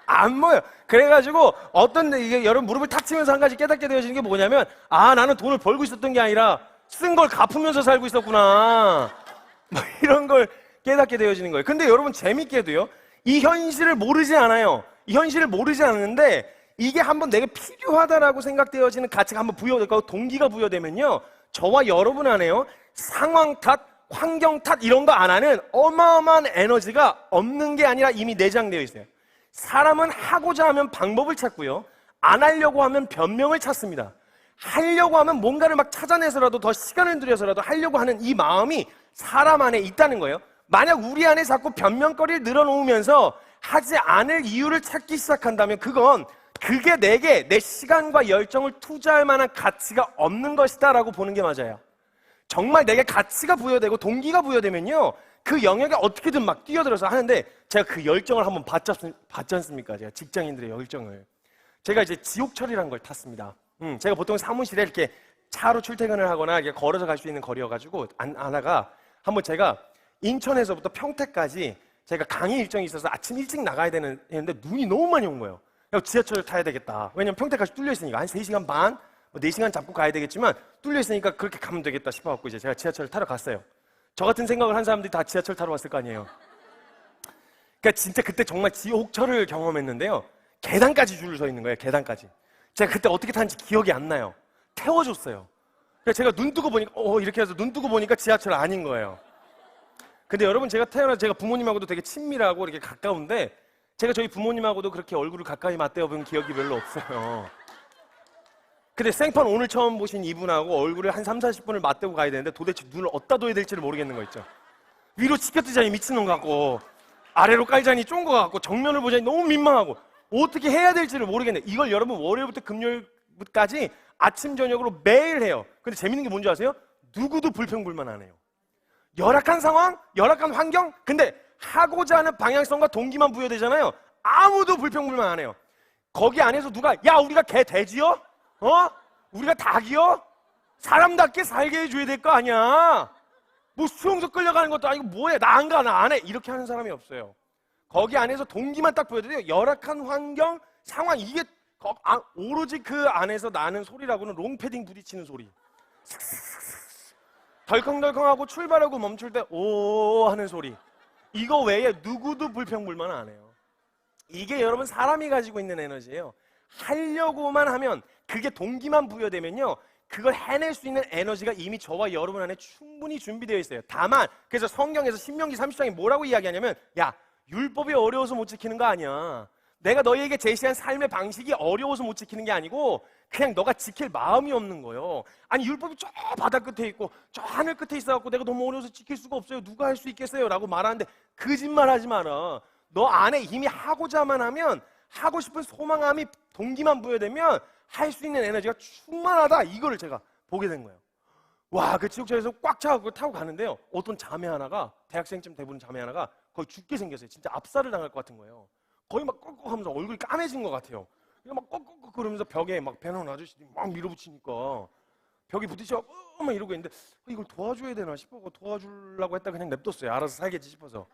안 모여. 그래가지고 이게 여러분 무릎을 탁 치면서 한 가지 깨닫게 되어지는 게 뭐냐면, 아, 나는 돈을 벌고 있었던 게 아니라 쓴 걸 갚으면서 살고 있었구나. 뭐 이런 걸 깨닫게 되어지는 거예요. 근데 여러분 재밌게도요, 이 현실을 모르지 않아요. 이 현실을 모르지 않는데 이게 한번 내게 필요하다라고 생각되어지는 가치가 한번 부여되고 동기가 부여되면요, 저와 여러분 안에요, 상황 탓, 환경 탓 이런 거 안 하는 어마어마한 에너지가 없는 게 아니라 이미 내장되어 있어요. 사람은 하고자 하면 방법을 찾고요, 안 하려고 하면 변명을 찾습니다. 하려고 하면 뭔가를 막 찾아내서라도 더 시간을 들여서라도 하려고 하는 이 마음이 사람 안에 있다는 거예요. 만약 우리 안에 자꾸 변명거리를 늘어놓으면서 하지 않을 이유를 찾기 시작한다면 그게 내게 내 시간과 열정을 투자할 만한 가치가 없는 것이다 라고 보는 게 맞아요. 정말 내게 가치가 부여되고 동기가 부여되면요, 그 영역에 어떻게든 막 뛰어들어서 하는데, 제가 그 열정을 한번 봤지 않습니까? 제가 직장인들의 열정을. 제가 이제 지옥철이라는 걸 탔습니다. 제가 보통 사무실에 이렇게 차로 출퇴근을 하거나 이렇게 걸어서 갈 수 있는 거리여가지고 안 하다가 한번 제가 인천에서부터 평택까지 제가 강의 일정이 있어서 아침 일찍 나가야 되는데 눈이 너무 많이 온 거예요. 지하철을 타야 되겠다. 왜냐면 평택까지 뚫려 있으니까 한 3시간 반, 4시간 잡고 가야 되겠지만 뚫려 있으니까 그렇게 가면 되겠다 싶어갖고 이제 제가 지하철을 타러 갔어요. 저 같은 생각을 한 사람들이 다 지하철 타러 왔을 거 아니에요. 그러니까 진짜 그때 정말 지옥철을 경험했는데요, 계단까지 줄을 서 있는 거예요. 계단까지. 제가 그때 어떻게 탔는지 기억이 안 나요. 태워줬어요. 그래서 제가 눈 뜨고 보니까 이렇게 해서 눈 뜨고 보니까 지하철 아닌 거예요. 근데 여러분, 제가 태어나서 제가 부모님하고도 되게 친밀하고 이렇게 가까운데, 제가 저희 부모님하고도 그렇게 얼굴을 가까이 맞대어 본 기억이 별로 없어요. 근데 생판 오늘 처음 보신 이분하고 얼굴을 한 3, 40분을 맞대고 가야 되는데 도대체 눈을 어디다 둬야 될지를 모르겠는 거 있죠. 위로 치켜뜨자니 미친놈 같고, 아래로 깔자니 쫀 거 같고, 정면을 보자니 너무 민망하고, 어떻게 해야 될지를 모르겠네. 이걸 여러분 월요일부터 금요일까지 아침 저녁으로 매일 해요. 근데 재밌는 게 뭔지 아세요? 누구도 불평불만 안 해요. 열악한 상황, 열악한 환경, 근데 하고자 하는 방향성과 동기만 부여되잖아요. 아무도 불평불만 안 해요. 거기 안에서 누가, 야, 우리가 개 돼지요? 우리가 닭이요? 사람답게 살게 해줘야 될 거 아니야. 뭐 수용소 끌려가는 것도 아니고 뭐해, 나 안 가, 나 안 해, 이렇게 하는 사람이 없어요. 거기 안에서 동기만 딱 보여드려요. 열악한 환경, 상황, 이게 오로지 그 안에서 나는 소리라고는 롱패딩 부딪히는 소리, 덜컹덜컹하고 출발하고 멈출 때 오 하는 소리, 이거 외에 누구도 불평불만 안 해요. 이게 여러분 사람이 가지고 있는 에너지예요. 하려고만 하면, 그게 동기만 부여되면요, 그걸 해낼 수 있는 에너지가 이미 저와 여러분 안에 충분히 준비되어 있어요. 다만 그래서 성경에서 신명기 30장에 뭐라고 이야기하냐면, 야, 율법이 어려워서 못 지키는 거 아니야. 내가 너희에게 제시한 삶의 방식이 어려워서 못 지키는 게 아니고 그냥 너가 지킬 마음이 없는 거예요. 아니, 율법이 저 바다 끝에 있고 저 하늘 끝에 있어갖고 내가 너무 어려워서 지킬 수가 없어요. 누가 할 수 있겠어요? 라고 말하는데 거짓말하지 마라. 너 안에 이미 하고자만 하면, 하고 싶은 소망함이 동기만 부여되면 할 수 있는 에너지가 충만하다. 이거를 제가 보게 된 거예요. 와, 그 지옥철에서 꽉 차고 타고 가는데요, 어떤 자매 하나가, 대학생쯤 돼보는 자매 하나가 거의 죽게 생겼어요. 진짜 압살을 당할 것 같은 거예요. 거의 막 꺽꺽하면서 얼굴이 까매진 것 같아요. 막 꺽꺽 그러면서 벽에 막 배나온 아저씨들이 막 밀어붙이니까 벽에 부딪혀 막 이러고 있는데, 이걸 도와줘야 되나 싶어서 도와주려고 했다 그냥 냅뒀어요. 알아서 살겠지 싶어서.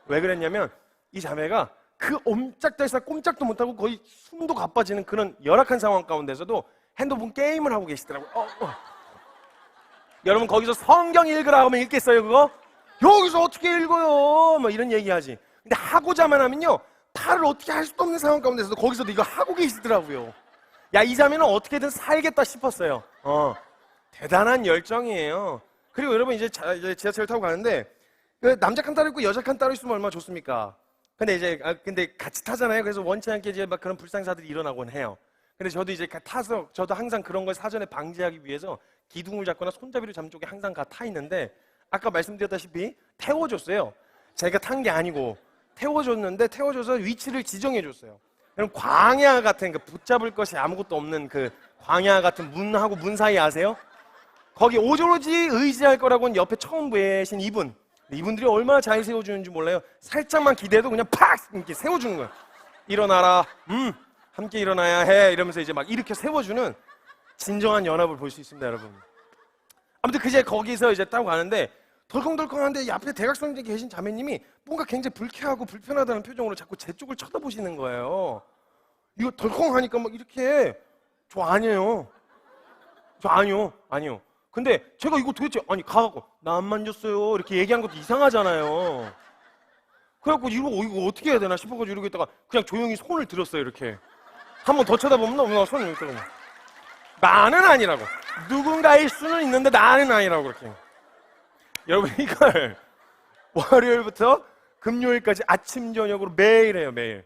왜 그랬냐면, 이 자매가 그 옴짝달싹 꼼짝도 못하고 거의 숨도 가빠지는 그런 열악한 상황 가운데서도 핸드폰 게임을 하고 계시더라고요. 여러분, 거기서 성경 읽으라 하면 읽겠어요, 그거? 여기서 어떻게 읽어요? 뭐 이런 얘기하지. 근데 하고자만 하면요, 팔을 어떻게 할 수도 없는 상황 가운데서도 거기서도 이거 하고 계시더라고요. 야, 이 자매는 어떻게든 살겠다 싶었어요. 대단한 열정이에요. 그리고 여러분, 이제 지하철 타고 가는데, 그 남자 칸 따로 있고 여자 칸 따로 있으면 얼마나 좋습니까? 근데 같이 타잖아요. 그래서 원치 않게 이제 막 그런 불상사들이 일어나곤 해요. 근데 저도 이제 타서, 저도 항상 그런 걸 사전에 방지하기 위해서 기둥을 잡거나 손잡이를 잡는 쪽에 항상 타 있는데, 아까 말씀드렸다시피 태워줬어요. 제가 탄 게 아니고 태워줬는데, 태워줘서 위치를 지정해줬어요. 그럼 광야 같은, 그 붙잡을 것이 아무것도 없는 그 광야 같은 문하고 문 사이 아세요? 거기 오로지 의지할 거라고는 옆에 처음 뵈신 이분들이 얼마나 잘 세워주는지 몰라요. 살짝만 기대도 그냥 팍 이렇게 세워주는 거예요. 일어나라, 함께 일어나야 해, 이러면서 이제 막 이렇게 세워주는 진정한 연합을 볼 수 있습니다, 여러분. 아무튼 그제 거기서 이제 타고 가는데 덜컹덜컹한데 이 앞에 대각선에 계신 자매님이 뭔가 굉장히 불쾌하고 불편하다는 표정으로 자꾸 제 쪽을 쳐다보시는 거예요. 이거 덜컹하니까 막 이렇게 저 아니에요. 저 아니요. 근데 제가 이거 도대체 아니 가갖고 나 안 만졌어요 이렇게 얘기한 것도 이상하잖아요. 그래갖고 이거 어떻게 해야 되나 싶어가지고 이러고 있다가 그냥 조용히 손을 들었어요. 이렇게 한 번 더 쳐다보면 나 손을 이렇게 나는 아니라고. 누군가일 수는 있는데 나는 아니라고 그렇게. 여러분 이걸 월요일부터 금요일까지 아침 저녁으로 매일 해요. 매일.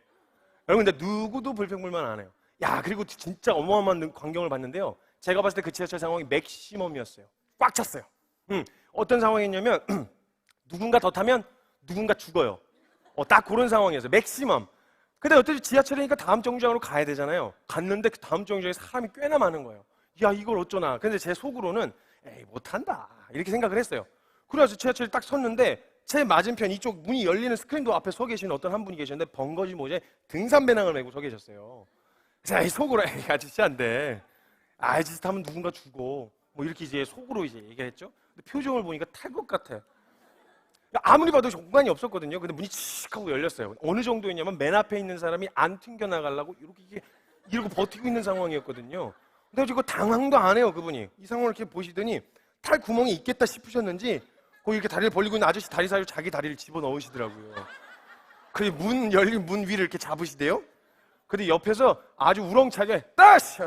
여러분 근데 누구도 불평불만 안 해요. 야 그리고 진짜 어마어마한 광경을 봤는데요. 제가 봤을 때 그 지하철 상황이 맥시멈이었어요. 꽉 찼어요. 어떤 상황이었냐면 누군가 더 타면 누군가 죽어요. 딱 그런 상황이었어요. 맥시멈. 근데 어차피 지하철이니까 다음 정류장으로 가야 되잖아요. 갔는데 그 다음 정류장에 사람이 꽤나 많은 거예요. 야 이걸 어쩌나. 근데 제 속으로는 에이 못한다 이렇게 생각을 했어요. 그래서 지하철에 딱 섰는데 제 맞은편 이쪽 문이 열리는 스크린도 앞에 서 계신 어떤 한 분이 계셨는데 번거지 모자에 등산배낭을 메고 서 계셨어요. 그래서 속으로 에이 아저씨 안 돼. 아저씨 타면 누군가 죽어. 뭐 이렇게 이제 속으로 이제 얘기했죠. 근데 표정을 보니까 탈 것 같아. 아무리 봐도 공간이 없었거든요. 근데 문이 칙 하고 열렸어요. 어느 정도였냐면 맨 앞에 있는 사람이 안 튕겨나가려고 이렇게 이러고 버티고 있는 상황이었거든요. 근데 이거 당황도 안 해요. 그분이 이 상황을 이렇게 보시더니 탈 구멍이 있겠다 싶으셨는지 거기 이렇게 다리를 벌리고 있는 아저씨 다리 사이로 자기 다리를 집어넣으시더라고요. 그 문 열린 문 위를 이렇게 잡으시대요. 근데 옆에서 아주 우렁차게 따시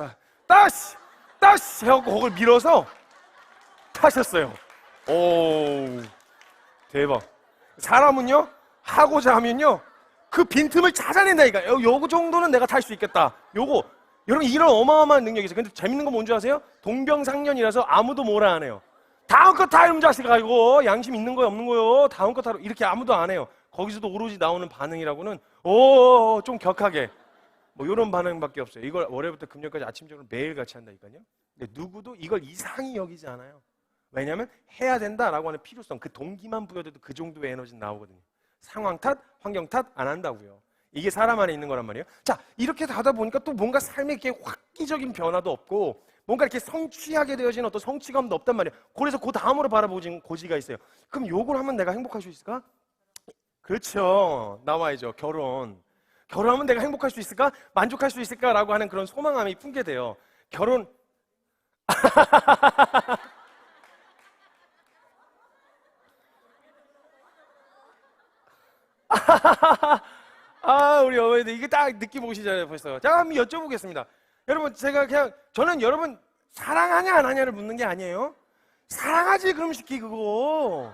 해갖고 그걸 밀어서 타셨어요. 오 대박. 사람은요 하고자 하면요 그 빈틈을 찾아낸다니까. 요거 정도는 내가 탈 수 있겠다. 요거 여러분 이런 어마어마한 능력이 있어요. 근데 재밌는 건 뭔지 아세요? 동병상련이라서 아무도 뭐라 안 해요. 다음 거 타 이놈 자식아 이거 양심 있는 거요 없는 거요 다음 거 타로 이렇게 아무도 안 해요. 거기서도 오로지 나오는 반응이라고는 좀 격하게 뭐 이런 반응밖에 없어요. 이걸 월요일부터 금요일까지 아침 저녁 매일 같이 한다니까요. 근데 누구도 이걸 이상히 여기지 않아요. 왜냐하면 해야 된다라고 하는 필요성, 그 동기만 부여돼도 그 정도의 에너지는 나오거든요. 상황 탓, 환경 탓 안 한다고요. 이게 사람 안에 있는 거란 말이에요. 자, 이렇게 하다 보니까 또 뭔가 삶에 이렇게 획기적인 변화도 없고 뭔가 이렇게 성취하게 되어지는 어떤 성취감도 없단 말이에요. 그래서 그 다음으로 바라보는 고지가 있어요. 그럼 요걸 하면 내가 행복할 수 있을까? 그렇죠. 나와야죠. 결혼하면 내가 행복할 수 있을까? 만족할 수 있을까라고 하는 그런 소망함이 품게 돼요. 결혼 우리 어머니들 이게 딱 느낌 오시잖아요 벌써. 자 한번 여쭤보겠습니다. 여러분 저는 여러분 사랑하냐 안 하냐를 묻는 게 아니에요. 사랑하지 그럼 시키 그거.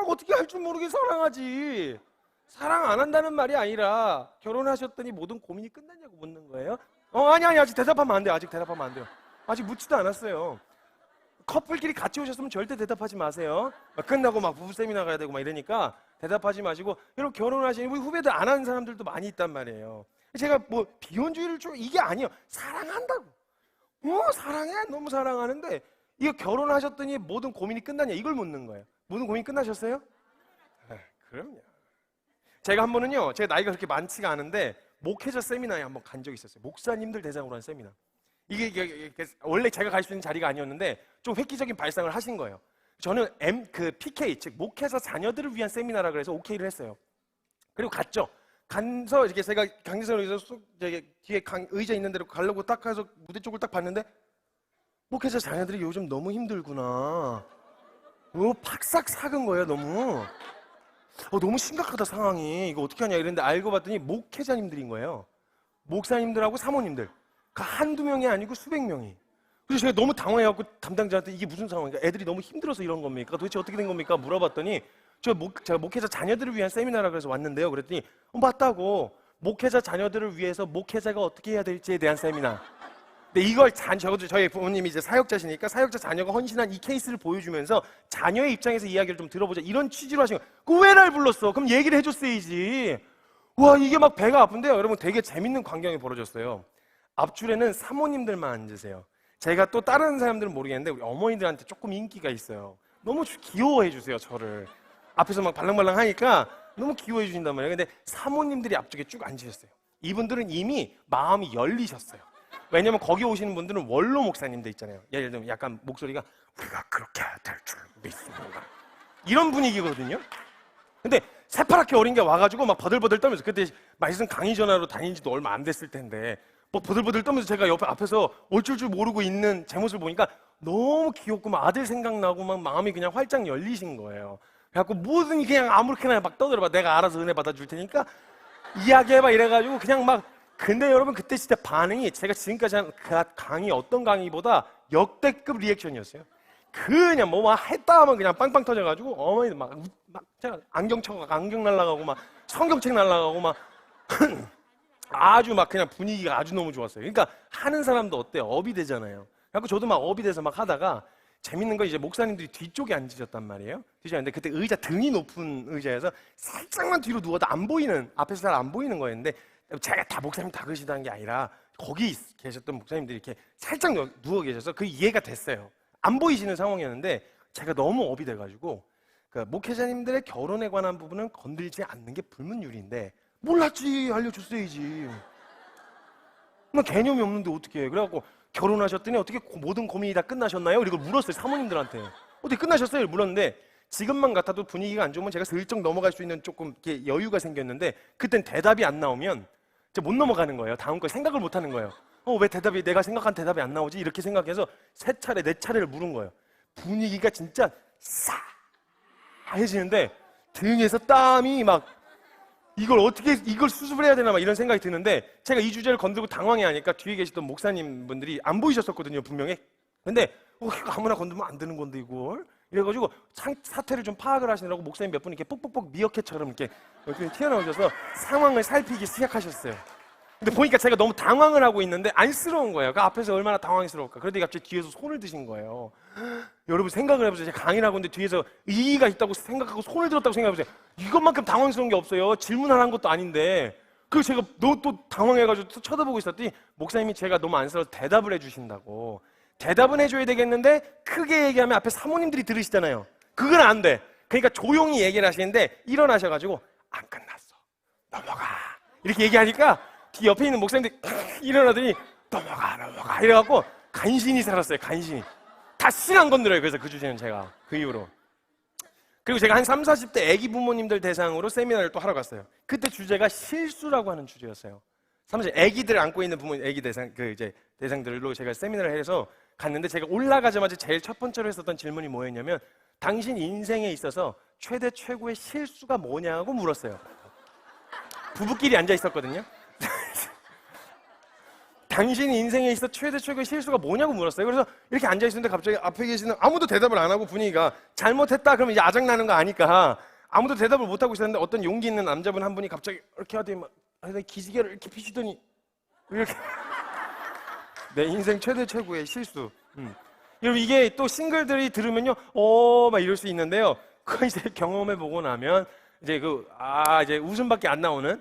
어떻게 할 줄 모르게 사랑하지. 사랑 안 한다는 말이 아니라 결혼하셨더니 모든 고민이 끝났냐고 묻는 거예요. 아니 아직 대답하면 안 돼요. 아직 대답하면 안 돼요. 아직 묻지도 않았어요. 커플끼리 같이 오셨으면 절대 대답하지 마세요. 끝나고 막 부부 세미나 가야 되고 막 이러니까 대답하지 마시고. 여러분 결혼하시는 우리 후배들 안 하는 사람들도 많이 있단 말이에요. 제가 뭐 비혼주의를 이게 아니에요. 사랑한다고. 사랑해. 너무 사랑하는데 이거 결혼하셨더니 모든 고민이 끝났냐 이걸 묻는 거예요. 모든 고민 끝나셨어요? 그럼요. 제가 한 번은요, 제 나이가 그렇게 많지가 않은데 목회자 세미나에 한번 간 적이 있었어요. 목사님들 대상으로 한 세미나. 이게 원래 제가 갈 수 있는 자리가 아니었는데 좀 획기적인 발상을 하신 거예요. 저는 PK, 즉 목회자 자녀들을 위한 세미나라 그래서 OK를 했어요. 그리고 갔죠. 가서 이렇게 제가 강제성에서 뒤에 의자 있는 데로 가려고 딱 가서 무대 쪽을 딱 봤는데 목회자 자녀들이 요즘 너무 힘들구나. 팍싹 삭은 거예요, 너무. 너무 심각하다 상황이. 이거 어떻게 하냐 이랬는데 알고 봤더니 목회자님들인 거예요. 목사님들하고 사모님들. 한두 명이 아니고 수백 명이. 그래서 제가 너무 당황해갖고 담당자한테 이게 무슨 상황인가? 애들이 너무 힘들어서 이런 겁니까? 도대체 어떻게 된 겁니까? 물어봤더니 제가 목회자 자녀들을 위한 세미나라 그래서 왔는데요. 그랬더니 맞다고. 목회자 자녀들을 위해서 목회자가 어떻게 해야 될지에 대한 세미나. 근데 이걸 저희 부모님이 이제 사역자시니까 사역자 자녀가 헌신한 이 케이스를 보여주면서 자녀의 입장에서 이야기를 좀 들어보자 이런 취지로 하신 거예요. 그 왜 날 불렀어? 그럼 얘기를 해줬어야지. 와 이게 막 배가 아픈데요. 여러분 되게 재밌는 광경이 벌어졌어요. 앞줄에는 사모님들만 앉으세요. 제가 또 다른 사람들은 모르겠는데 우리 어머니들한테 조금 인기가 있어요. 너무 귀여워해 주세요 저를. 앞에서 막 발랑발랑 하니까 너무 귀여워해 주신단 말이에요. 근데 사모님들이 앞쪽에 쭉 앉으셨어요. 이분들은 이미 마음이 열리셨어요. 왜냐면 거기 오시는 분들은 원로 목사님들 있잖아요. 예를 들면 약간 목소리가 우리가 그렇게 될 줄 믿습니다. 이런 분위기거든요. 근데 새파랗게 어린 게 와가지고 막 버들버들 떨면서, 그때 말씀 강의 전화로 다닌 지도 얼마 안 됐을 텐데 뭐 버들버들 떨면서 제가 옆에 앞에서 어쩔 줄 모르고 있는 제 모습을 보니까 너무 귀엽고 막 아들 생각나고 막 마음이 그냥 활짝 열리신 거예요. 그래갖고 뭐든 그냥 아무렇게나 막 떠들어봐. 내가 알아서 은혜 받아줄 테니까 이야기해봐 이래가지고 그냥 막. 근데 여러분 그때 진짜 반응이 제가 지금까지 한 그 강의 어떤 강의보다 역대급 리액션이었어요. 그냥 뭐 했다 하면 그냥 빵빵 터져가지고 어머니들 막 제가 안경 쳐가 안경 날라가고 막 성경책 날라가고 막 아주 막 그냥 분위기가 아주 너무 좋았어요. 그러니까 하는 사람도 어때요? 업이 되잖아요. 그래서 저도 막 업이 돼서 막 하다가 재밌는 건 이제 목사님들이 뒤쪽에 앉으셨단 말이에요. 뒤쪽에 앉는데 그때 의자 등이 높은 의자여서 살짝만 뒤로 누워도 안 보이는, 앞에서 잘 안 보이는 거였는데 제가 다 목사님 다 그러시다는 게 아니라 거기 계셨던 목사님들이 이렇게 살짝 누워 계셔서 그 이해가 됐어요. 안 보이시는 상황이었는데 제가 너무 업이 돼가지고 그 목회자님들의 결혼에 관한 부분은 건들지 않는 게 불문율인데 몰랐지 알려줬어야지. 나 개념이 없는데 어떻게 해. 그래갖고 결혼하셨더니 어떻게 모든 고민이 다 끝나셨나요? 이걸 물었어요. 사모님들한테. 어떻게 끝나셨어요? 물었는데 지금만 같아도 분위기가 안 좋으면 제가 슬쩍 넘어갈 수 있는 조금 이렇게 여유가 생겼는데 그땐 대답이 안 나오면 이제 못 넘어가는 거예요. 다음 거 생각을 못 하는 거예요. 왜 대답이 내가 생각한 대답이 안 나오지? 이렇게 생각해서 세 차례, 네 차례를 물은 거예요. 분위기가 진짜 싸해지는데 등에서 땀이 막 이걸 어떻게 이걸 수습을 해야 되나 막 이런 생각이 드는데 제가 이 주제를 건들고 당황해하니까 뒤에 계시던 목사님 분들이 안 보이셨었거든요, 분명히. 근데 이거 아무나 건들면 안 되는 건데 이걸 이래가지고 사태를 좀 파악을 하시느라고 목사님 몇 분 이렇게 뽁뽁뽁 미어캣처럼 이렇게 튀어나오셔서 상황을 살피기 시작하셨어요. 근데 보니까 제가 너무 당황을 하고 있는데 안쓰러운 거예요. 그 앞에서 얼마나 당황스러울까. 그러더니 갑자기 뒤에서 손을 드신 거예요. 여러분 생각을 해보세요. 제가 강의를 하고 있는데 뒤에서 의의가 있다고 생각하고 손을 들었다고 생각해보세요. 이것만큼 당황스러운 게 없어요. 질문을 한 것도 아닌데. 그래서 제가 너 또 당황해가지고 또 쳐다보고 있었더니 목사님이 제가 너무 안쓰러워서 대답을 해주신다고. 대답은 해줘야 되겠는데 크게 얘기하면 앞에 사모님들이 들으시잖아요. 그건 안 돼. 그러니까 조용히 얘기를 하시는데 일어나셔가지고 안 끝났어. 넘어가. 이렇게 얘기하니까 뒤 옆에 있는 목사님들이 일어나더니 넘어가 이래갖고 간신히 살았어요. 간신히. 다시는 안 건드려요. 그래서 그 주제는 제가 그 이후로. 그리고 제가 한 30, 40대 애기 부모님들 대상으로 세미나를 또 하러 갔어요. 그때 주제가 실수라고 하는 주제였어요. 30, 애기들 안고 있는 부모, 애기 대상, 대상들로 제가 세미나를 해서 갔는데 제가 올라가자마자 제일 첫 번째로 했었던 질문이 뭐였냐면 당신 인생에 있어서 최대 최고의 실수가 뭐냐고 물었어요. 부부끼리 앉아 있었거든요. 당신 인생에 있어 최대 최고의 실수가 뭐냐고 물었어요. 그래서 이렇게 앉아 있었는데 갑자기 앞에 계시는 아무도 대답을 안 하고 분위기가 잘못했다 그러면 이제 아작 나는 거 아니까 아무도 대답을 못 하고 있었는데 어떤 용기 있는 남자분 한 분이 갑자기 이렇게 하더니 막 기지개를 이렇게 피시더니 이렇게 내 인생 최대 최고의 실수. 여러분 이게 또 싱글들이 들으면요, 막 이럴 수 있는데요. 그거 이제 경험해 보고 나면 이제 이제 웃음밖에 안 나오는.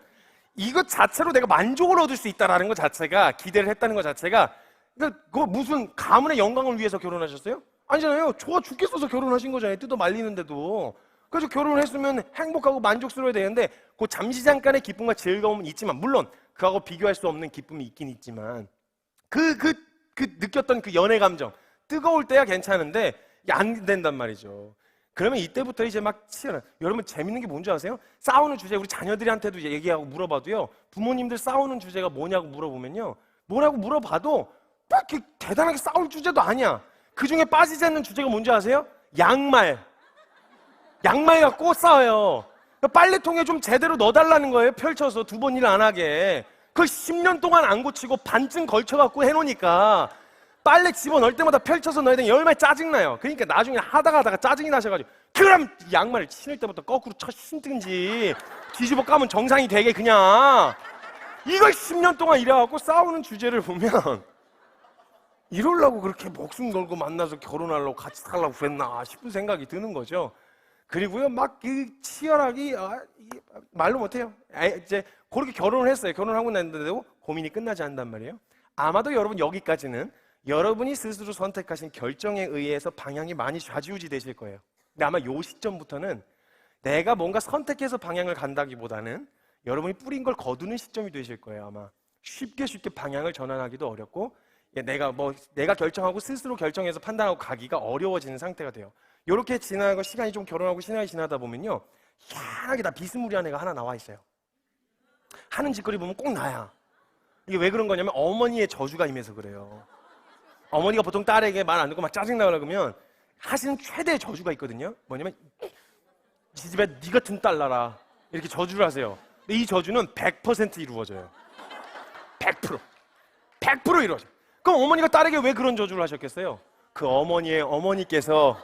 이것 자체로 내가 만족을 얻을 수 있다라는 것 자체가 기대를 했다는 것 자체가 그거 무슨 가문의 영광을 위해서 결혼하셨어요? 아니잖아요. 좋아 죽겠어서 결혼하신 거잖아요. 뜯어 말리는데도. 그래서 결혼을 했으면 행복하고 만족스러워야 되는데 그 잠시 잠깐의 기쁨과 즐거움은 있지만 물론 그하고 비교할 수 없는 기쁨이 있긴 있지만 그 느꼈던 그 연애 감정 뜨거울 때야 괜찮은데 이게 안 된단 말이죠. 그러면 이때부터 이제 막 치열한. 여러분 재밌는 게 뭔지 아세요? 싸우는 주제 우리 자녀들한테도 얘기하고 물어봐도요. 부모님들 싸우는 주제가 뭐냐고 물어보면요. 뭐라고 물어봐도 막 이렇게 대단하게 싸울 주제도 아니야. 그 중에 빠지지 않는 주제가 뭔지 아세요? 양말. 양말 갖고 싸워요. 빨래통에 좀 제대로 넣어달라는 거예요. 펼쳐서 두 번 일 안 하게. 그걸 10년 동안 안 고치고 반쯤 걸쳐갖고 해놓으니까 빨래 집어넣을 때마다 펼쳐서 넣어야 되니 얼마나 짜증나요. 그러니까 나중에 하다가 짜증이 나셔가지고 그럼 양말을 신을 때부터 거꾸로 신든지 뒤집어 까면 정상이 되게 그냥 이걸 10년 동안 일해갖고 싸우는 주제를 보면 이러려고 그렇게 목숨 걸고 만나서 결혼하려고 같이 살려고 그랬나 싶은 생각이 드는 거죠. 그리고요 막 치열하게 말로 못해요. 이제 그렇게 결혼을 했어요. 결혼하고 났는데도 고민이 끝나지 않단 말이에요. 아마도 여러분 여기까지는 여러분이 스스로 선택하신 결정에 의해서 방향이 많이 좌지우지 되실 거예요. 근데 아마 요 시점부터는 내가 뭔가 선택해서 방향을 간다기보다는 여러분이 뿌린 걸 거두는 시점이 되실 거예요. 아마 쉽게 방향을 전환하기도 어렵고 내가 결정하고 스스로 결정해서 판단하고 가기가 어려워지는 상태가 돼요. 이렇게 지나고 시간이 좀 결혼하고 시간이 지나다 보면요, 희한하게 다 비스무리한 애가 하나 나와 있어요. 하는 짓거리 보면 꼭 나야. 이게 왜 그런 거냐면 어머니의 저주가 임해서 그래요. 어머니가 보통 딸에게 말 안 듣고 막 짜증나고 그러면 하시는 최대의 저주가 있거든요. 뭐냐면 이 집에 네 같은 딸 나라, 이렇게 저주를 하세요. 근데 이 저주는 100% 이루어져요. 100% 이루어져요. 그럼 어머니가 딸에게 왜 그런 저주를 하셨겠어요? 그 어머니께서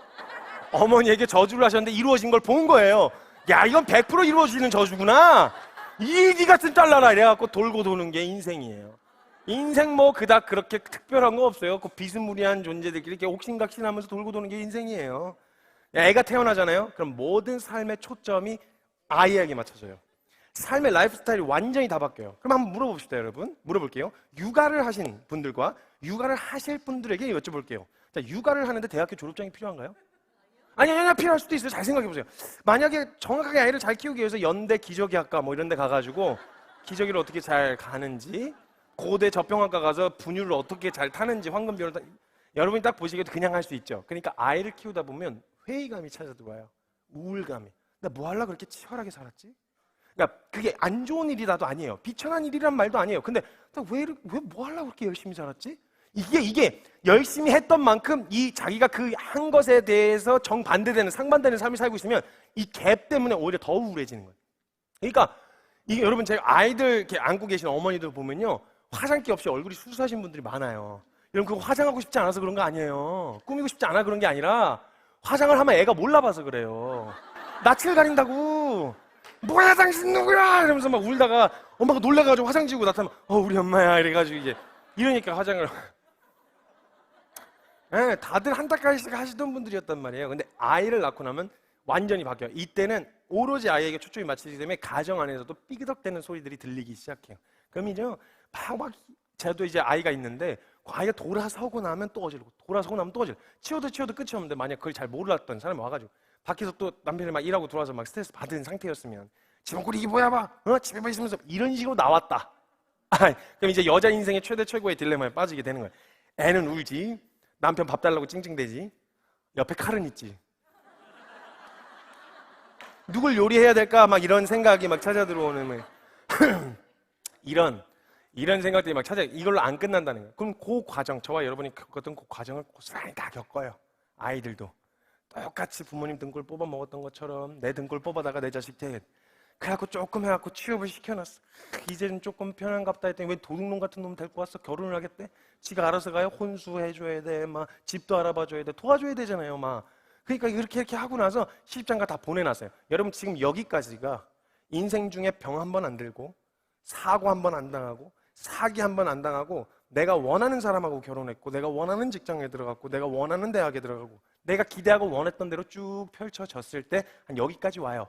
어머니에게 저주를 하셨는데 이루어진 걸 본 거예요. 야, 이건 100% 이루어지는 저주구나. 이 같은 딸 나라 이래갖고 돌고 도는 게 인생이에요. 인생 뭐 그닥 그렇게 특별한 거 없어요. 그 비스무리한 존재들끼리 이렇게 옥신각신하면서 돌고 도는 게 인생이에요. 애가 태어나잖아요. 그럼 모든 삶의 초점이 아이에게 맞춰져요. 삶의 라이프 스타일이 완전히 다 바뀌어요. 그럼 한번 물어봅시다, 여러분. 물어볼게요. 육아를 하신 분들과 육아를 하실 분들에게 여쭤볼게요. 자, 육아를 하는데 대학교 졸업장이 필요한가요? 아니, 필요할 수도 있어요. 잘 생각해보세요. 만약에 정확하게 아이를 잘 키우기 위해서 연대 기저귀학과 뭐 이런 데 가가지고 기저귀를 어떻게 잘 가는지, 고대 젖병학과 가서 분유를 어떻게 잘 타는지, 황금비율을 여러분이 딱 보시기에도 그냥 할 수 있죠. 그러니까 아이를 키우다 보면 회의감이 찾아들어와요. 우울감이. 나 뭐 하려고 그렇게 치열하게 살았지? 그러니까 그게 안 좋은 일이라도 아니에요. 비천한 일이란 말도 아니에요. 근데 왜 뭐 하려고 그렇게 열심히 살았지? 이게 열심히 했던 만큼 이 자기가 그 한 것에 대해서 정반대되는, 상반되는 삶을 살고 있으면 이 갭 때문에 오히려 더 우울해지는 거예요. 그러니까 이게 여러분, 제가 아이들 이렇게 안고 계신 어머니들 보면요, 화장기 없이 얼굴이 수수하신 분들이 많아요. 여러분, 그거 화장하고 싶지 않아서 그런 거 아니에요. 꾸미고 싶지 않아 그런 게 아니라 화장을 하면 애가 몰라봐서 그래요. 낯을 가린다고. 뭐야 당신 누구야 이러면서 막 울다가 엄마가 놀라가지고 화장 지우고 나타나면 우리 엄마야 이래가지고 이제 이러니까 화장을 네, 다들 한 달까지 하시던 분들이었단 말이에요. 근데 아이를 낳고 나면 완전히 바뀌어요. 이때는 오로지 아이에게 초점이 맞추기 때문에 가정 안에서도 삐그덕대는 소리들이 들리기 시작해요. 그럼 이제 막 저도 이제 아이가 있는데 그 아이가 돌아서고 나면 또 어지르고 돌아서고 나면 또 어지르고 치워도 끝이 없는데, 만약 그걸 잘 몰랐던 사람이 와가지고 밖에서 또 남편이 막 일하고 들어와서 막 스트레스 받은 상태였으면 집안꼴이 이게 뭐야 봐, 집에만 있으면서 이런 식으로 나왔다. 그럼 이제 여자 인생의 최고의 딜레마에 빠지게 되는 거예요. 애는 울지, 남편 밥 달라고 찡찡대지, 옆에 칼은 있지. 누굴 요리해야 될까 막 이런 생각이 막 찾아 들어오는 이런 생각들이 막 찾아. 이걸로 안 끝난다는 거예요. 그럼 그 과정, 저와 여러분이 겪었던 그 과정을 고스란히 다 겪어요. 아이들도 똑같이 부모님 등골 뽑아 먹었던 것처럼 내 등골 뽑아다가 내 자식 대 그래갖고 조금 해갖고 취업을 시켜놨어. 이제는 조금 편한갑다 했더니 왜 도둑놈 같은 놈 데리고 왔어? 결혼을 하겠대? 지가 알아서 가요? 혼수해줘야 돼, 막 집도 알아봐줘야 돼, 도와줘야 되잖아요, 막. 그러니까 이렇게 하고 나서 시집장가 다 보내놨어요. 여러분, 지금 여기까지가 인생 중에 병 한 번 안 들고, 사고 한 번 안 당하고, 사기 한 번 안 당하고, 내가 원하는 사람하고 결혼했고, 내가 원하는 직장에 들어갔고, 내가 원하는 대학에 들어가고, 내가 기대하고 원했던 대로 쭉 펼쳐졌을 때 한 여기까지 와요.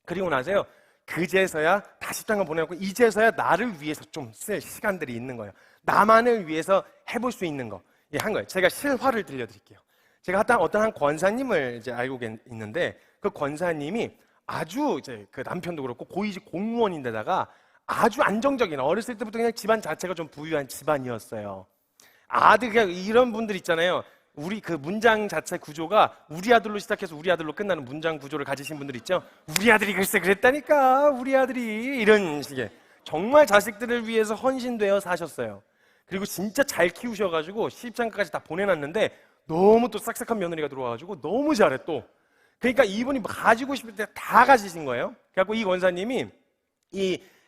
그리고 나서요, 그제서야 다시 장가 보내고, 이제서야 나를 위해서 좀 쓸 시간들이 있는 거예요. 나만을 위해서 해볼 수 있는 거, 한 거예요. 제가 실화를 들려드릴게요. 제가 어떤 한 권사님을 이제 알고 있는데, 그 권사님이 아주 이제 그 남편도 그렇고 고위직 공무원인데다가 아주 안정적인, 어렸을 때부터 그냥 집안 자체가 좀 부유한 집안이었어요. 아들, 그냥 이런 분들 있잖아요. 우리 그 문장 자체 구조가 우리 아들로 시작해서 우리 아들로 끝나는 문장 구조를 가지신 분들 있죠. 우리 아들이 글쎄 그랬다니까, 우리 아들이, 이런 식의. 정말 자식들을 위해서 헌신되어 사셨어요. 그리고 진짜 잘 키우셔가지고 시집장가까지 다 보내놨는데 너무 또 싹싹한 며느리가 들어와가지고 너무 잘해 또. 그러니까 이분이 가지고 싶을 때 다 가지신 거예요. 그래갖고 이 권사님이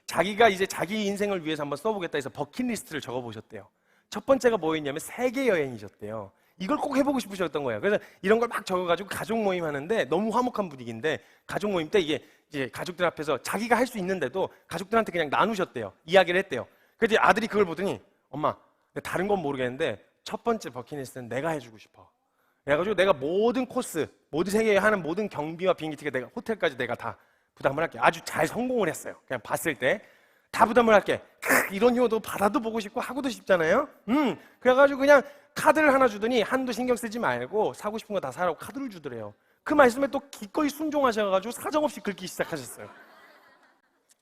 자기가 이제 자기 인생을 위해서 한번 써보겠다 해서 버킷리스트를 적어보셨대요. 첫 번째가 뭐였냐면 세계 여행이셨대요. 이걸 꼭 해보고 싶으셨던 거예요. 그래서 이런 걸 막 적어가지고 가족 모임 하는데, 너무 화목한 분위기인데 가족 모임 때 이게 이제 가족들 앞에서 자기가 할 수 있는데도 가족들한테 그냥 나누셨대요. 이야기를 했대요. 그래서 아들이 그걸 보더니 엄마, 다른 건 모르겠는데 첫 번째 버킷리스트는 내가 해주고 싶어. 그래가지고 내가 모든 코스, 모든 세계에 하는 모든 경비와 비행기 티켓, 내가 호텔까지 내가 다 부담을 할게. 아주 잘 성공을 했어요. 그냥 봤을 때 다 부담을 할게. 이런 효도 받아도 보고 싶고 하고도 싶잖아요. 그래가지고 그냥 카드를 하나 주더니 한도 신경 쓰지 말고 사고 싶은 거 다 사라고 카드를 주더래요. 그 말씀에 또 기꺼이 순종하셔가지고 사정없이 긁기 시작하셨어요.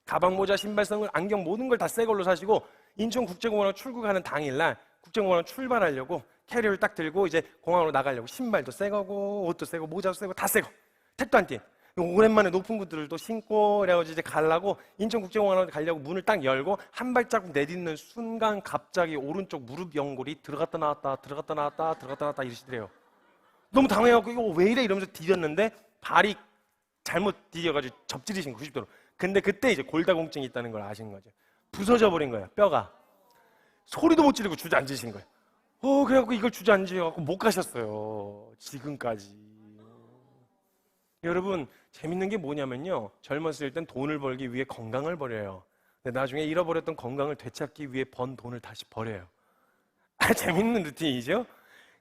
가방, 모자, 신발성을, 안경 모든 걸 다 새 걸로 사시고 인천국제공항으로 출국하는 당일날 국제공항으로 출발하려고 캐리어를 딱 들고 이제 공항으로 나가려고 신발도 새 거고 옷도 새 거, 모자도 새 거, 다 새 거. 택도 안 뛴. 오랜만에 높은 것들도 신고 그래가지고 이제 가려고 인천국제공항으로 가려고 문을 딱 열고 한 발자국 내딛는 순간 갑자기 오른쪽 무릎 연골이 들어갔다 나왔다 들어갔다 나왔다 들어갔다 나왔다 이러시더래요. 너무 당황해갖고 이거 왜 이래 이러면서 디뎠는데 발이 잘못 디뎌가지고 접질리신 거 90도로. 근데 그때 이제 골다공증이 있다는 걸 아신 거죠. 부서져 버린 거예요. 뼈가. 소리도 못 지르고 주저앉으신 거예요. 그래갖고 이걸 주저앉으셔갖고 못 가셨어요. 지금까지. 여러분 재밌는 게 뭐냐면요, 젊었을 땐 돈을 벌기 위해 건강을 버려요. 근데 나중에 잃어버렸던 건강을 되찾기 위해 번 돈을 다시 버려요. 재밌는 루틴이죠.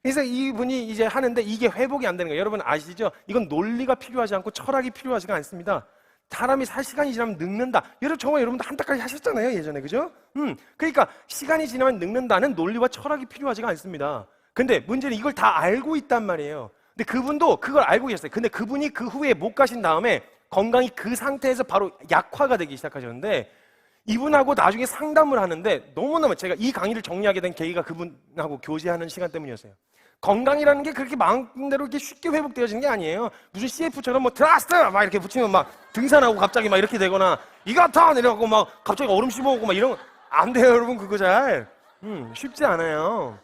그래서 이분이 이제 하는데 이게 회복이 안 되는 거예요. 여러분 아시죠? 이건 논리가 필요하지 않고 철학이 필요하지가 않습니다. 사람이 살 시간이 지나면 늙는다. 여러분도 한 달까지 하셨잖아요, 예전에. 그죠? 그러니까 시간이 지나면 늙는다는 논리와 철학이 필요하지가 않습니다. 근데 문제는 이걸 다 알고 있단 말이에요. 근데 그분도 그걸 알고 계셨어요. 근데 그분이 그 후에 못 가신 다음에 건강이 그 상태에서 바로 약화가 되기 시작하셨는데, 이분하고 나중에 상담을 하는데 너무너무 제가 이 강의를 정리하게 된 계기가 그분하고 교제하는 시간 때문이었어요. 건강이라는 게 그렇게 마음대로 이렇게 쉽게 회복되어지는 게 아니에요. 무슨 CF처럼 뭐 트러스트 막 이렇게 붙이면 막 등산하고 갑자기 막 이렇게 되거나 이거다 내려가고 막 갑자기 얼음 씹어오고 막 이런 거 안 돼요, 여러분. 그거 잘 쉽지 않아요.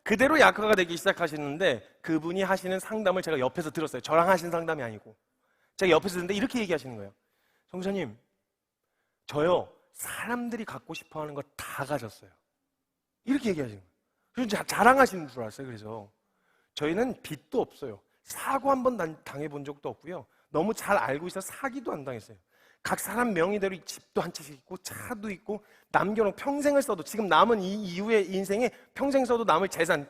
그대로 약화가 되기 시작하시는데 그분이 하시는 상담을 제가 옆에서 들었어요. 저랑 하신 상담이 아니고 제가 옆에서 듣는데 이렇게 얘기하시는 거예요. 성사님, 저요 사람들이 갖고 싶어하는 거 다 가졌어요. 이렇게 얘기하시는 거예요. 그래서 자랑하시는 줄 알았어요. 그래서 저희는 빚도 없어요. 사고 한 번 당해본 적도 없고요. 너무 잘 알고 있어 사기도 안 당했어요. 각 사람 명의대로 집도 한 채씩 있고 차도 있고 남겨놓은 평생을 써도 지금 남은 이 이후의 인생에 평생 써도 남을 재산,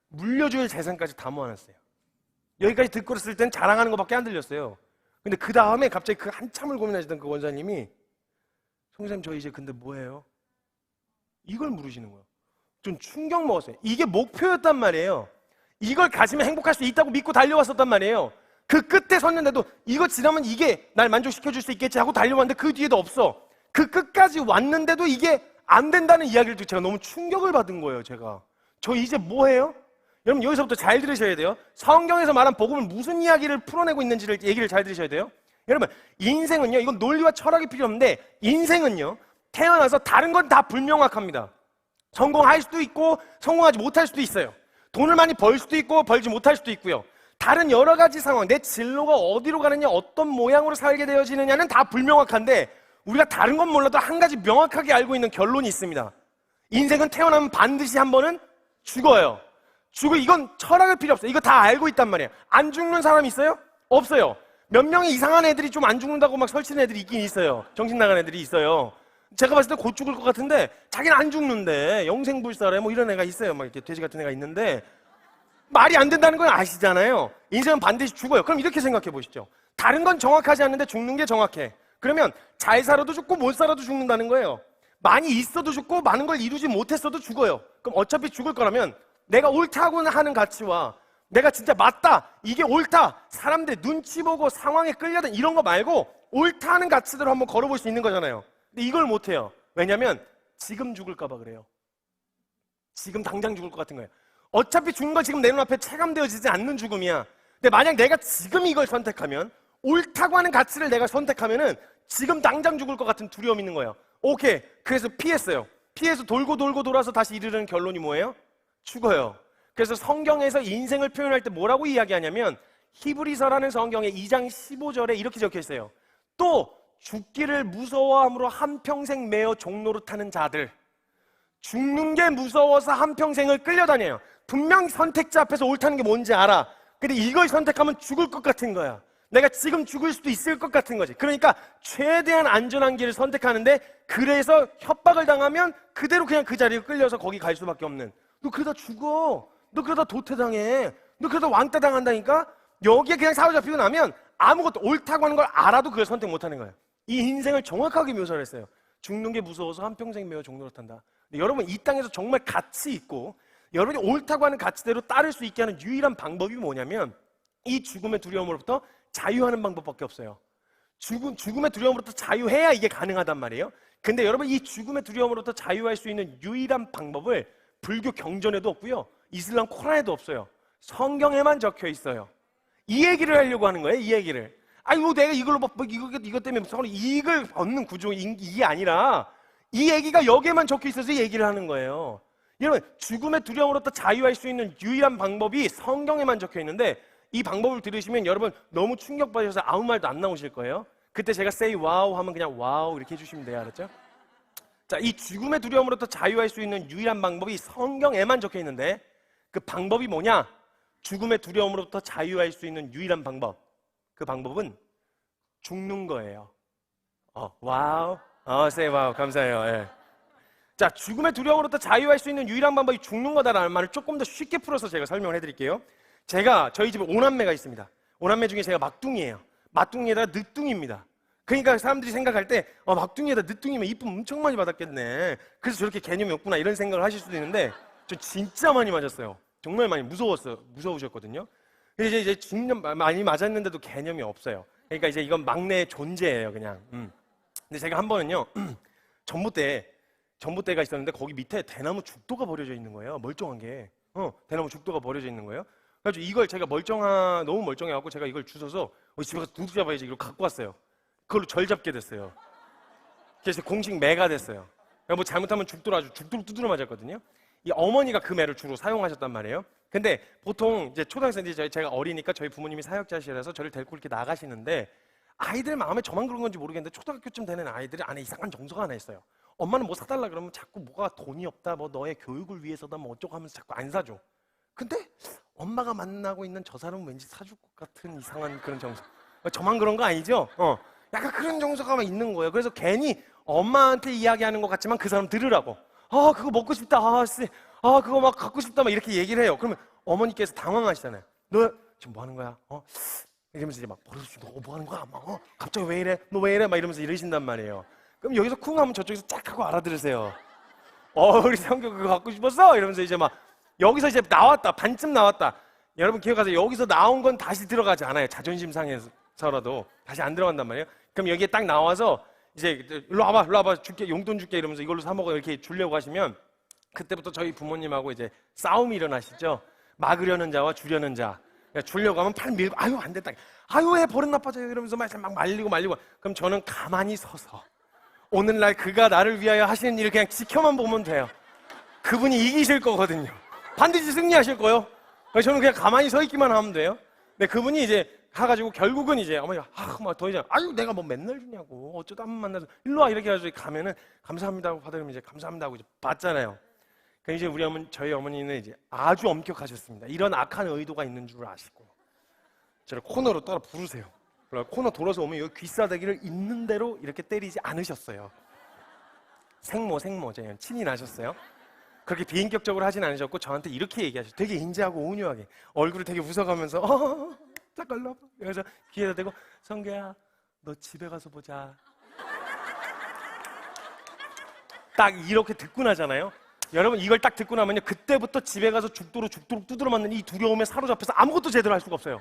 물려줄 재산까지 다 모아놨어요. 여기까지 듣고 있을 땐 자랑하는 것밖에 안 들렸어요. 근데 그 다음에 갑자기 그 한참을 고민하시던 그 원사님이 성사님 저 이제 근데 뭐예요? 이걸 물으시는 거예요. 좀 충격 먹었어요. 이게 목표였단 말이에요. 이걸 가지면 행복할 수 있다고 믿고 달려왔었단 말이에요. 그 끝에 섰는데도 이거 지나면 이게 날 만족시켜줄 수 있겠지 하고 달려왔는데 그 뒤에도 없어. 그 끝까지 왔는데도 이게 안 된다는 이야기를 듣고 제가 너무 충격을 받은 거예요. 제가 저 이제 뭐해요? 여러분 여기서부터 잘 들으셔야 돼요. 성경에서 말한 복음은 무슨 이야기를 풀어내고 있는지를 얘기를 잘 들으셔야 돼요. 여러분 인생은요, 이건 논리와 철학이 필요 없는데 인생은요 태어나서 다른 건 다 불명확합니다. 성공할 수도 있고 성공하지 못할 수도 있어요. 돈을 많이 벌 수도 있고 벌지 못할 수도 있고요. 다른 여러 가지 상황, 내 진로가 어디로 가느냐, 어떤 모양으로 살게 되어지느냐는 다 불명확한데 우리가 다른 건 몰라도 한 가지 명확하게 알고 있는 결론이 있습니다. 인생은 태어나면 반드시 한 번은 죽어요. 이건 철학을 필요 없어요. 이거 다 알고 있단 말이에요. 안 죽는 사람 있어요? 없어요. 몇 명의 이상한 애들이 좀 안 죽는다고 막 설치는 애들이 있긴 있어요. 정신 나간 애들이 있어요. 제가 봤을 때 곧 죽을 것 같은데 자기는 안 죽는데 영생불사래 뭐 이런 애가 있어요. 막 이렇게 돼지 같은 애가 있는데 말이 안 된다는 건 아시잖아요. 인생은 반드시 죽어요. 그럼 이렇게 생각해 보시죠. 다른 건 정확하지 않는데 죽는 게 정확해. 그러면 잘 살아도 죽고 못 살아도 죽는다는 거예요. 많이 있어도 죽고 많은 걸 이루지 못했어도 죽어요. 그럼 어차피 죽을 거라면 내가 옳다고 하는 가치와 내가 진짜 맞다, 이게 옳다, 사람들 눈치 보고 상황에 끌려든 이런 거 말고 옳다 하는 가치대로 한번 걸어볼 수 있는 거잖아요. 근데 이걸 못해요. 왜냐면 지금 죽을까 봐 그래요. 지금 당장 죽을 것 같은 거예요. 어차피 죽는 거 지금 내 눈앞에 체감되어지지 않는 죽음이야. 근데 만약 내가 지금 이걸 선택하면, 옳다고 하는 가치를 내가 선택하면은 지금 당장 죽을 것 같은 두려움이 있는 거예요. 오케이, 그래서 피했어요. 피해서 돌고 돌아서 다시 이르는 결론이 뭐예요? 죽어요. 그래서 성경에서 인생을 표현할 때 뭐라고 이야기하냐면 히브리서라는 성경의 2장 15절에 이렇게 적혀 있어요. 또 죽기를 무서워함으로 한평생 매어 종로로 타는 자들, 죽는 게 무서워서 한평생을 끌려다녀요. 분명 선택자 앞에서 옳다는 게 뭔지 알아. 근데 이걸 선택하면 죽을 것 같은 거야. 내가 지금 죽을 수도 있을 것 같은 거지. 그러니까 최대한 안전한 길을 선택하는데, 그래서 협박을 당하면 그대로 그냥 그 자리에 끌려서 거기 갈 수밖에 없는. 너 그러다 죽어. 너 그러다 도태당해. 너 그러다 왕따 당한다니까? 여기에 그냥 사로잡히고 나면 아무것도 옳다고 하는 걸 알아도 그걸 선택 못하는 거예요. 이 인생을 정확하게 묘사를 했어요. 죽는 게 무서워서 한평생 매어 종로로 탄다. 근데 여러분 이 땅에서 정말 가치 있고 여러분이 옳다고 하는 가치대로 따를 수 있게 하는 유일한 방법이 뭐냐면 이 죽음의 두려움으로부터 자유하는 방법밖에 없어요. 죽음의 두려움으로부터 자유해야 이게 가능하단 말이에요. 근데 여러분, 이 죽음의 두려움으로부터 자유할 수 있는 유일한 방법을 불교 경전에도 없고요, 이슬람 코란에도 없어요. 성경에만 적혀 있어요. 이 얘기를 하려고 하는 거예요, 이 얘기를. 아이고, 내가 이걸로 이것 때문에 서로 이익을 얻는 구조, 이게 아니라 이 얘기가 여기에만 적혀 있어서 얘기를 하는 거예요. 여러분, 죽음의 두려움으로부터 자유할 수 있는 유일한 방법이 성경에만 적혀 있는데, 이 방법을 들으시면 여러분 너무 충격받으셔서 아무 말도 안 나오실 거예요. 그때 제가 say wow 하면 그냥 와우 이렇게 해주시면 돼요. 알았죠? 자, 이 죽음의 두려움으로부터 자유할 수 있는 유일한 방법이 성경에만 적혀 있는데, 그 방법이 뭐냐? 죽음의 두려움으로부터 자유할 수 있는 유일한 방법, 그 방법은 죽는 거예요. 와우. say wow. 감사해요. 예. 자, 죽음의 두려움으로부터 자유할 수 있는 유일한 방법이 죽는 거다라는 말을 조금 더 쉽게 풀어서 제가 설명을 해드릴게요. 저희 집에 5남매가 있습니다. 5남매 중에 제가 막둥이에요. 막둥이에다가 늦둥이입니다. 그러니까 사람들이 생각할 때 막둥이에다 늦둥이면 이쁨 엄청 많이 받았겠네, 그래서 저렇게 개념이 없구나, 이런 생각을 하실 수도 있는데, 저 진짜 많이 맞았어요. 정말 많이 무서우셨거든요. 이제 10년 많이 맞았는데도 개념이 없어요. 그러니까 이제 이건 막내의 존재예요, 그냥. 근데 제가 한 번은요, 전봇대가 있었는데 거기 밑에 대나무 죽도가 버려져 있는 거예요. 멀쩡한 게. 대나무 죽도가 버려져 있는 거예요. 그래서 이걸 제가 너무 멀쩡해갖고 제가 이걸 주워서 집에 가서 도둑 잡아야지, 이걸 갖고 왔어요. 그걸로 절 잡게 됐어요. 그래서 공식 매가 됐어요. 뭐 잘못하면 죽도로 두드려 맞았거든요. 이 어머니가 그 매를 주로 사용하셨단 말이에요. 근데 보통 이제 초등학생 때 제가 어리니까 저희 부모님이 사역자시라서 저를 데리고 이렇게 나가시는데, 아이들 마음에 저만 그런 건지 모르겠는데 초등학교쯤 되는 아이들이 안에 이상한 정서가 하나 있어요. 엄마는 뭐 사달라 그러면 자꾸 뭐가 돈이 없다, 뭐 너의 교육을 위해서다, 뭐 어쩌고 하면서 자꾸 안 사줘. 근데 엄마가 만나고 있는 저 사람은 왠지 사줄 것 같은 이상한 그런 정서. 저만 그런 거 아니죠? 약간 그런 정서가 있는 거예요. 그래서 괜히 엄마한테 이야기하는 것 같지만 그 사람 들으라고. 그거 먹고 싶다. 그거 막 갖고 싶다. 막 이렇게 얘기를 해요. 그러면 어머니께서 당황하시잖아요. 너 지금 뭐 하는 거야? 이러면서 이제 막 버릇이 너 뭐 하는 거야? 막 갑자기 왜 이래? 너 왜 이래? 막 이러면서 이러신단 말이에요. 그럼 여기서 쿵 하면 저쪽에서 짝 하고 알아들으세요. 우리 성경 그거 갖고 싶었어? 이러면서 이제 막 여기서 이제 나왔다. 반쯤 나왔다. 여러분 기억하세요. 여기서 나온 건 다시 들어가지 않아요. 자존심 상해서라도 다시 안 들어간단 말이에요. 그럼 여기에 딱 나와서 이제 일로 와봐 줄게, 용돈 줄게 이러면서 이걸로 사 먹어 이렇게 주려고 하시면, 그때부터 저희 부모님하고 이제 싸움이 일어나시죠. 막으려는 자와 주려는 자. 그러니까 주려고 하면 팔 밀고 안 됐다. 왜 버릇 나빠져요 이러면서 막 말리고. 그럼 저는 가만히 서서 오늘날 그가 나를 위하여 하시는 일을 그냥 지켜만 보면 돼요. 그분이 이기실 거거든요. 반드시 승리하실 거예요. 저는 그냥 가만히 서 있기만 하면 돼요. 근데 그분이 이제 가가지고 결국은 이제 어머니가 막 더 이상 내가 뭐 맨날 주냐고, 어쩌다 한 번 만나서 일로 와 이렇게 해가지고 가면은 감사합니다 하고 받으면 이제 감사합니다 하고 이제 받잖아요. 그러니까 이제 저희 어머니는 이제 아주 엄격하셨습니다. 이런 악한 의도가 있는 줄 아시고 저를 코너로 따라 부르세요. 코너 돌아서 오면 여기 귀싸대기를 있는 대로 이렇게 때리지 않으셨어요. 생모 제 친히 나셨어요. 그렇게 비인격적으로 하진 않으셨고 저한테 이렇게 얘기하셨어요. 되게 인자하고 온유하게 얼굴을 되게 웃어가면서 잠깐 일로 와봐. 그래서 귀에다 대고 성규야 너 집에 가서 보자. 딱 이렇게 듣고 나잖아요. 여러분 이걸 딱 듣고 나면요, 그때부터 집에 가서 죽도록 두드려 맞는 이 두려움에 사로잡혀서 아무것도 제대로 할 수가 없어요.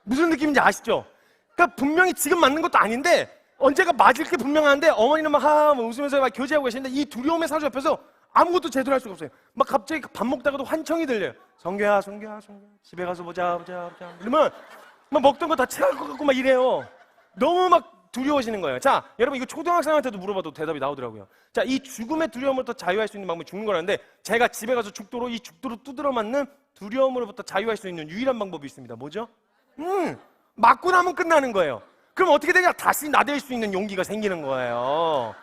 무슨 느낌인지 아시죠? 그러니까 분명히 지금 맞는 것도 아닌데 언제가 맞을 게 분명한데 어머니는 막 웃으면서 막 교제하고 계시는데 이 두려움에 사로잡혀서 아무것도 제대로 할 수가 없어요. 막 갑자기 밥 먹다가도 환청이 들려요. 성규야 집에 가서 보자. 이러면 막 먹던 거 다 체할 것 같고 막 이래요. 너무 막 두려워지는 거예요. 자, 여러분 이거 초등학생한테도 물어봐도 대답이 나오더라고요. 자, 이 죽음의 두려움으로부터 자유할 수 있는 방법이 죽는 거라는데, 제가 집에 가서 이 죽도로 두드려 맞는 두려움으로부터 자유할 수 있는 유일한 방법이 있습니다. 뭐죠? 맞고 나면 끝나는 거예요. 그럼 어떻게 되냐? 다시 나댈 수 있는 용기가 생기는 거예요.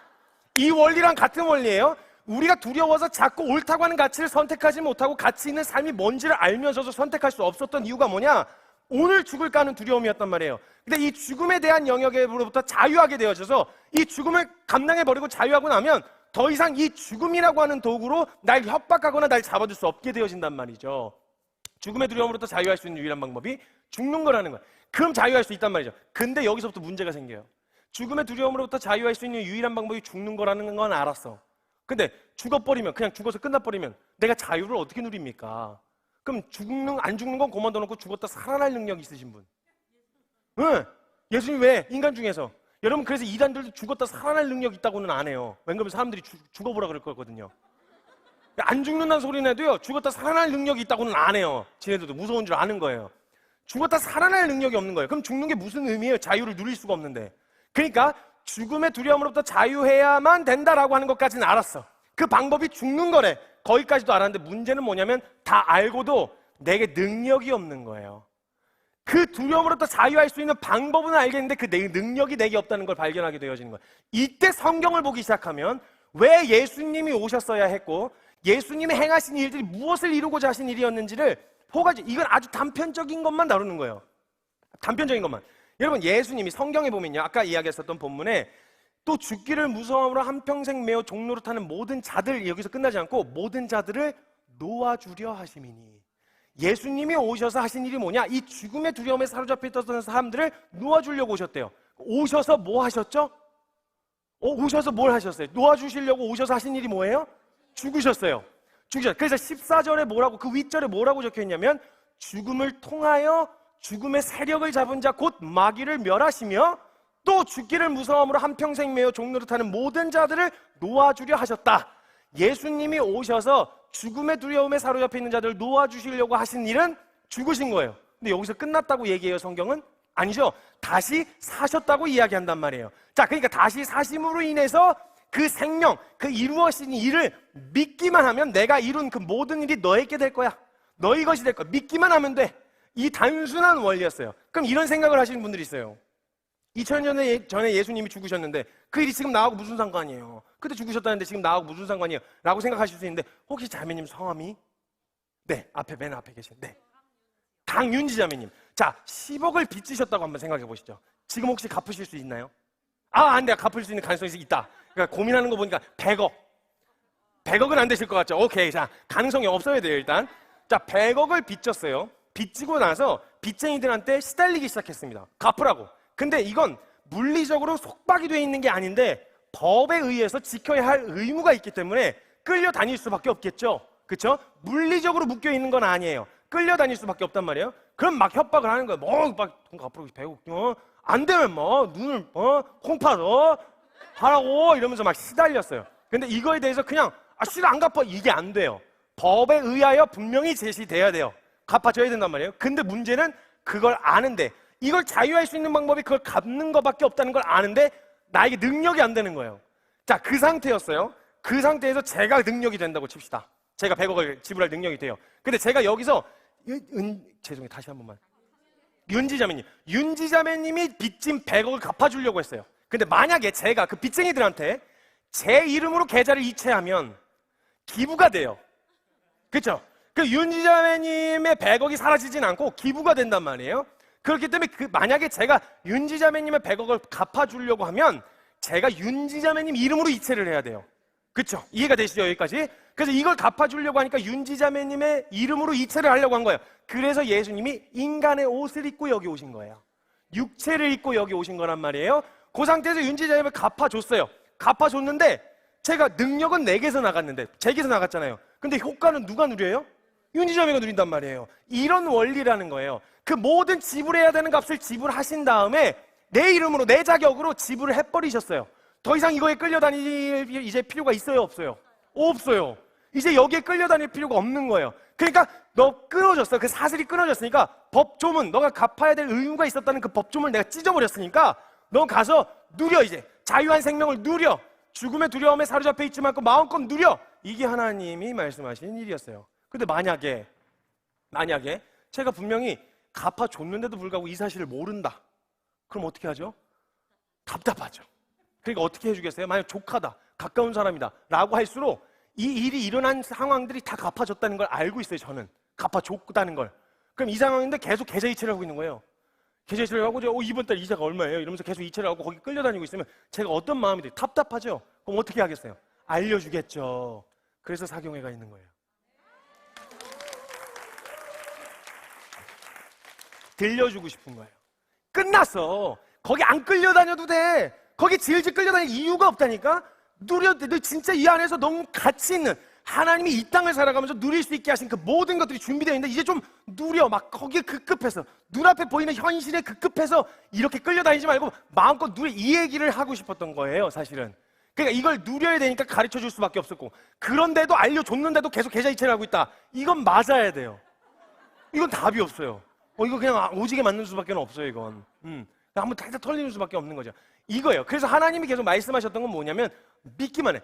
이 원리랑 같은 원리예요. 우리가 두려워서 자꾸 옳다고 하는 가치를 선택하지 못하고 가치 있는 삶이 뭔지를 알면서도 선택할 수 없었던 이유가 뭐냐? 오늘 죽을까 하는 두려움이었단 말이에요. 근데 이 죽음에 대한 영역으로부터 자유하게 되어져서 이 죽음을 감당해버리고 자유하고 나면 더 이상 이 죽음이라고 하는 도구로 날 협박하거나 날 잡아줄 수 없게 되어진단 말이죠. 죽음의 두려움으로부터 자유할 수 있는 유일한 방법이 죽는 거라는 거예요. 그럼 자유할 수 있단 말이죠. 근데 여기서부터 문제가 생겨요. 죽음의 두려움으로부터 자유할 수 있는 유일한 방법이 죽는 거라는 건 알았어. 근데 죽어버리면, 그냥 죽어서 끝나버리면 내가 자유를 어떻게 누립니까? 그럼 안 죽는 건 그만둬 놓고 죽었다 살아날 능력이 있으신 분. 응. 예수님 왜? 인간 중에서. 여러분, 그래서 이단들도 죽었다 살아날 능력이 있다고는 안 해요. 왜냐면 사람들이 죽어보라 그럴 거거든요. 안 죽는다는 소리 내도요, 죽었다 살아날 능력이 있다고는 안 해요. 지네들도 무서운 줄 아는 거예요. 죽었다 살아날 능력이 없는 거예요. 그럼 죽는 게 무슨 의미예요? 자유를 누릴 수가 없는데. 그러니까 죽음의 두려움으로부터 자유해야만 된다라고 하는 것까지는 알았어. 그 방법이 죽는 거래. 거기까지도 알았는데 문제는 뭐냐면 다 알고도 내게 능력이 없는 거예요. 그 두려움으로부터 자유할 수 있는 방법은 알겠는데 그 능력이 내게 없다는 걸 발견하게 되어지는 거예요. 이때 성경을 보기 시작하면 왜 예수님이 오셨어야 했고 예수님이 행하신 일들이 무엇을 이루고자 하신 일이었는지를 포괄적, 이건 아주 단편적인 것만 다루는 거예요. 단편적인 것만. 여러분, 예수님이 성경에 보면요, 아까 이야기했었던 본문에 또 죽기를 무서워함으로 한평생 매어 종로로 타는 모든 자들, 여기서 끝나지 않고 모든 자들을 놓아주려 하심이니. 예수님이 오셔서 하신 일이 뭐냐? 이 죽음의 두려움에 사로잡혀 있던 사람들을 놓아주려고 오셨대요. 오셔서 뭐 하셨죠? 오셔서 뭘 하셨어요? 놓아주시려고 오셔서 하신 일이 뭐예요? 죽으셨어요. 죽으셨어요. 그래서 14절에 뭐라고, 그 윗절에 뭐라고 적혀 있냐면 죽음을 통하여 죽음의 세력을 잡은 자 곧 마귀를 멸하시며 또 죽기를 무서움으로 한평생 매어 종로로 타는 모든 자들을 놓아주려 하셨다. 예수님이 오셔서 죽음의 두려움에 사로잡혀 있는 자들을 놓아주시려고 하신 일은 죽으신 거예요. 근데 여기서 끝났다고 얘기해요, 성경은? 아니죠. 다시 사셨다고 이야기한단 말이에요. 자, 그러니까 다시 사심으로 인해서 그 생명, 그 이루어진 일을 믿기만 하면 내가 이룬 그 모든 일이 너에게 될 거야. 너희 것이 될 거야. 믿기만 하면 돼. 이 단순한 원리였어요. 그럼 이런 생각을 하시는 분들이 있어요. 2000년 전에 예수님이 죽으셨는데 그 일이 지금 나하고 무슨 상관이에요? 그때 죽으셨다는데 지금 나하고 무슨 상관이에요? 라고 생각하실 수 있는데 혹시 자매님 성함이? 네, 맨 앞에 계신 강윤지 자매님. 자, 10억을 빚지셨다고 한번 생각해 보시죠. 지금 혹시 갚으실 수 있나요? 안 돼. 갚을 수 있는 가능성이 있다. 그러니까 고민하는 거 보니까 100억. 100억은 안 되실 것 같죠? 오케이. 자, 가능성이 없어야 돼요, 일단. 자, 100억을 빚졌어요. 빚지고 나서 빚쟁이들한테 시달리기 시작했습니다. 갚으라고. 근데 이건 물리적으로 속박이 돼 있는 게 아닌데 법에 의해서 지켜야 할 의무가 있기 때문에 끌려다닐 수밖에 없겠죠. 그렇죠? 물리적으로 묶여 있는 건 아니에요. 끌려다닐 수밖에 없단 말이에요. 그럼 막 협박을 하는 거예요. 막 돈 갚으라고 100억, 안 되면 눈을 콩파서 하라고 이러면서 막 시달렸어요. 근데 이거에 대해서 그냥 싫어, 안 갚아, 이게 안 돼요. 법에 의하여 분명히 제시돼야 돼요. 갚아줘야 된단 말이에요. 근데 문제는 그걸 아는데, 이걸 자유할 수 있는 방법이 그걸 갚는 것밖에 없다는 걸 아는데 나에게 능력이 안 되는 거예요. 자, 그 상태였어요. 그 상태에서 제가 능력이 된다고 칩시다. 제가 100억을 지불할 능력이 돼요. 근데 제가 여기서 죄송해요, 다시 한 번만. 윤지 자매님이 빚진 100억을 갚아주려고 했어요. 근데 만약에 제가 그 빚쟁이들한테 제 이름으로 계좌를 이체하면 기부가 돼요. 그렇죠? 그 윤지 자매님의 100억이 사라지진 않고 기부가 된단 말이에요. 그렇기 때문에 만약에 제가 윤지 자매님의 100억을 갚아주려고 하면 제가 윤지 자매님 이름으로 이체를 해야 돼요. 그렇죠? 이해가 되시죠, 여기까지? 그래서 이걸 갚아주려고 하니까 윤지 자매님의 이름으로 이체를 하려고 한 거예요. 그래서 예수님이 인간의 옷을 입고 여기 오신 거예요. 육체를 입고 여기 오신 거란 말이에요. 그 상태에서 윤지 자매님을 갚아줬어요. 갚아줬는데 제가 능력은 내게서 나갔는데 제게서 나갔잖아요. 근데 효과는 누가 누려요? 윤지 자매가 누린단 말이에요. 이런 원리라는 거예요. 그 모든 지불해야 되는 값을 지불하신 다음에 내 이름으로, 내 자격으로 지불을 해버리셨어요. 더 이상 이거에 끌려다닐 이제 필요가 있어요, 없어요? 없어요. 이제 여기에 끌려다닐 필요가 없는 거예요. 그러니까 너 끊어졌어. 그 사슬이 끊어졌으니까 법조문, 너가 갚아야 될 의무가 있었다는 그 법조문을 내가 찢어버렸으니까 너 가서 누려. 이제 자유한 생명을 누려. 죽음의 두려움에 사로잡혀 있지 말고 마음껏 누려. 이게 하나님이 말씀하신 일이었어요. 근데 만약에 제가 분명히 갚아줬는데도 불구하고 이 사실을 모른다. 그럼 어떻게 하죠? 답답하죠. 그러니까 어떻게 해주겠어요? 만약 조카다, 가까운 사람이다 라고 할수록 이 일이 일어난 상황들이 다 갚아줬다는 걸 알고 있어요. 저는 갚아줬다는 걸. 그럼 이 상황인데 계속 계좌 이체를 하고 있는 거예요. 계좌 이체를 하고 이번 달 이자가 얼마예요? 이러면서 계속 이체를 하고 거기 끌려다니고 있으면 제가 어떤 마음이 돼요? 답답하죠? 그럼 어떻게 하겠어요? 알려주겠죠. 그래서 사경회가 있는 거예요. 들려주고 싶은 거예요. 끝났어. 거기 안 끌려다녀도 돼. 거기 질질 끌려다닐 이유가 없다니까. 누려도 돼. 너 진짜 이 안에서 너무 가치 있는 하나님이 이 땅을 살아가면서 누릴 수 있게 하신 그 모든 것들이 준비되어 있는데 이제 좀 누려. 막 거기에 급급해서, 눈앞에 보이는 현실에 급급해서 이렇게 끌려다니지 말고 마음껏 누려. 이 얘기를 하고 싶었던 거예요, 사실은. 그러니까 이걸 누려야 되니까 가르쳐 줄 수밖에 없었고, 그런데도 알려줬는데도 계속 계좌이체를 하고 있다. 이건 맞아야 돼요. 이건 답이 없어요. 이거 그냥 오지게 맞는 수밖에 없어요, 이건. 한번 탈탈 털리는 수밖에 없는 거죠. 이거예요. 그래서 하나님이 계속 말씀하셨던 건 뭐냐면, 믿기만 해.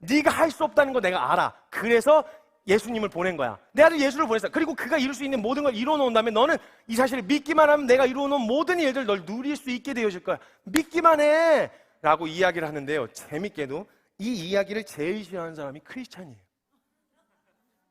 네가 할 수 없다는 거 내가 알아. 그래서 예수님을 보낸 거야. 내 아들 예수를 보냈어. 그리고 그가 이룰 수 있는 모든 걸 이루어 놓은 다음에 너는 이 사실을 믿기만 하면 내가 이루어 놓은 모든 일들 널 누릴 수 있게 되어질 거야. 믿기만 해! 라고 이야기를 하는데요. 재밌게도 이 이야기를 제일 싫어하는 사람이 크리스찬이에요.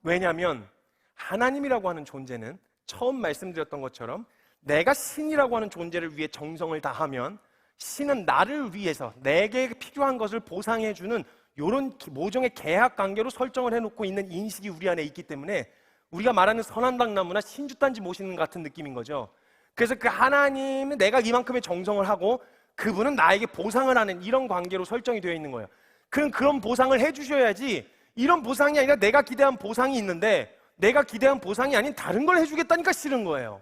왜냐하면 하나님이라고 하는 존재는 처음 말씀드렸던 것처럼 내가 신이라고 하는 존재를 위해 정성을 다하면 신은 나를 위해서 내게 필요한 것을 보상해주는 이런 모종의 계약 관계로 설정을 해놓고 있는 인식이 우리 안에 있기 때문에 우리가 말하는 선한당나무나 신주단지 모시는 같은 느낌인 거죠. 그래서 그 하나님은 내가 이만큼의 정성을 하고 그분은 나에게 보상을 하는 이런 관계로 설정이 되어 있는 거예요. 그런 보상을 해주셔야지, 이런 보상이 아니라 내가 기대한 보상이 있는데 내가 기대한 보상이 아닌 다른 걸 해주겠다니까 싫은 거예요.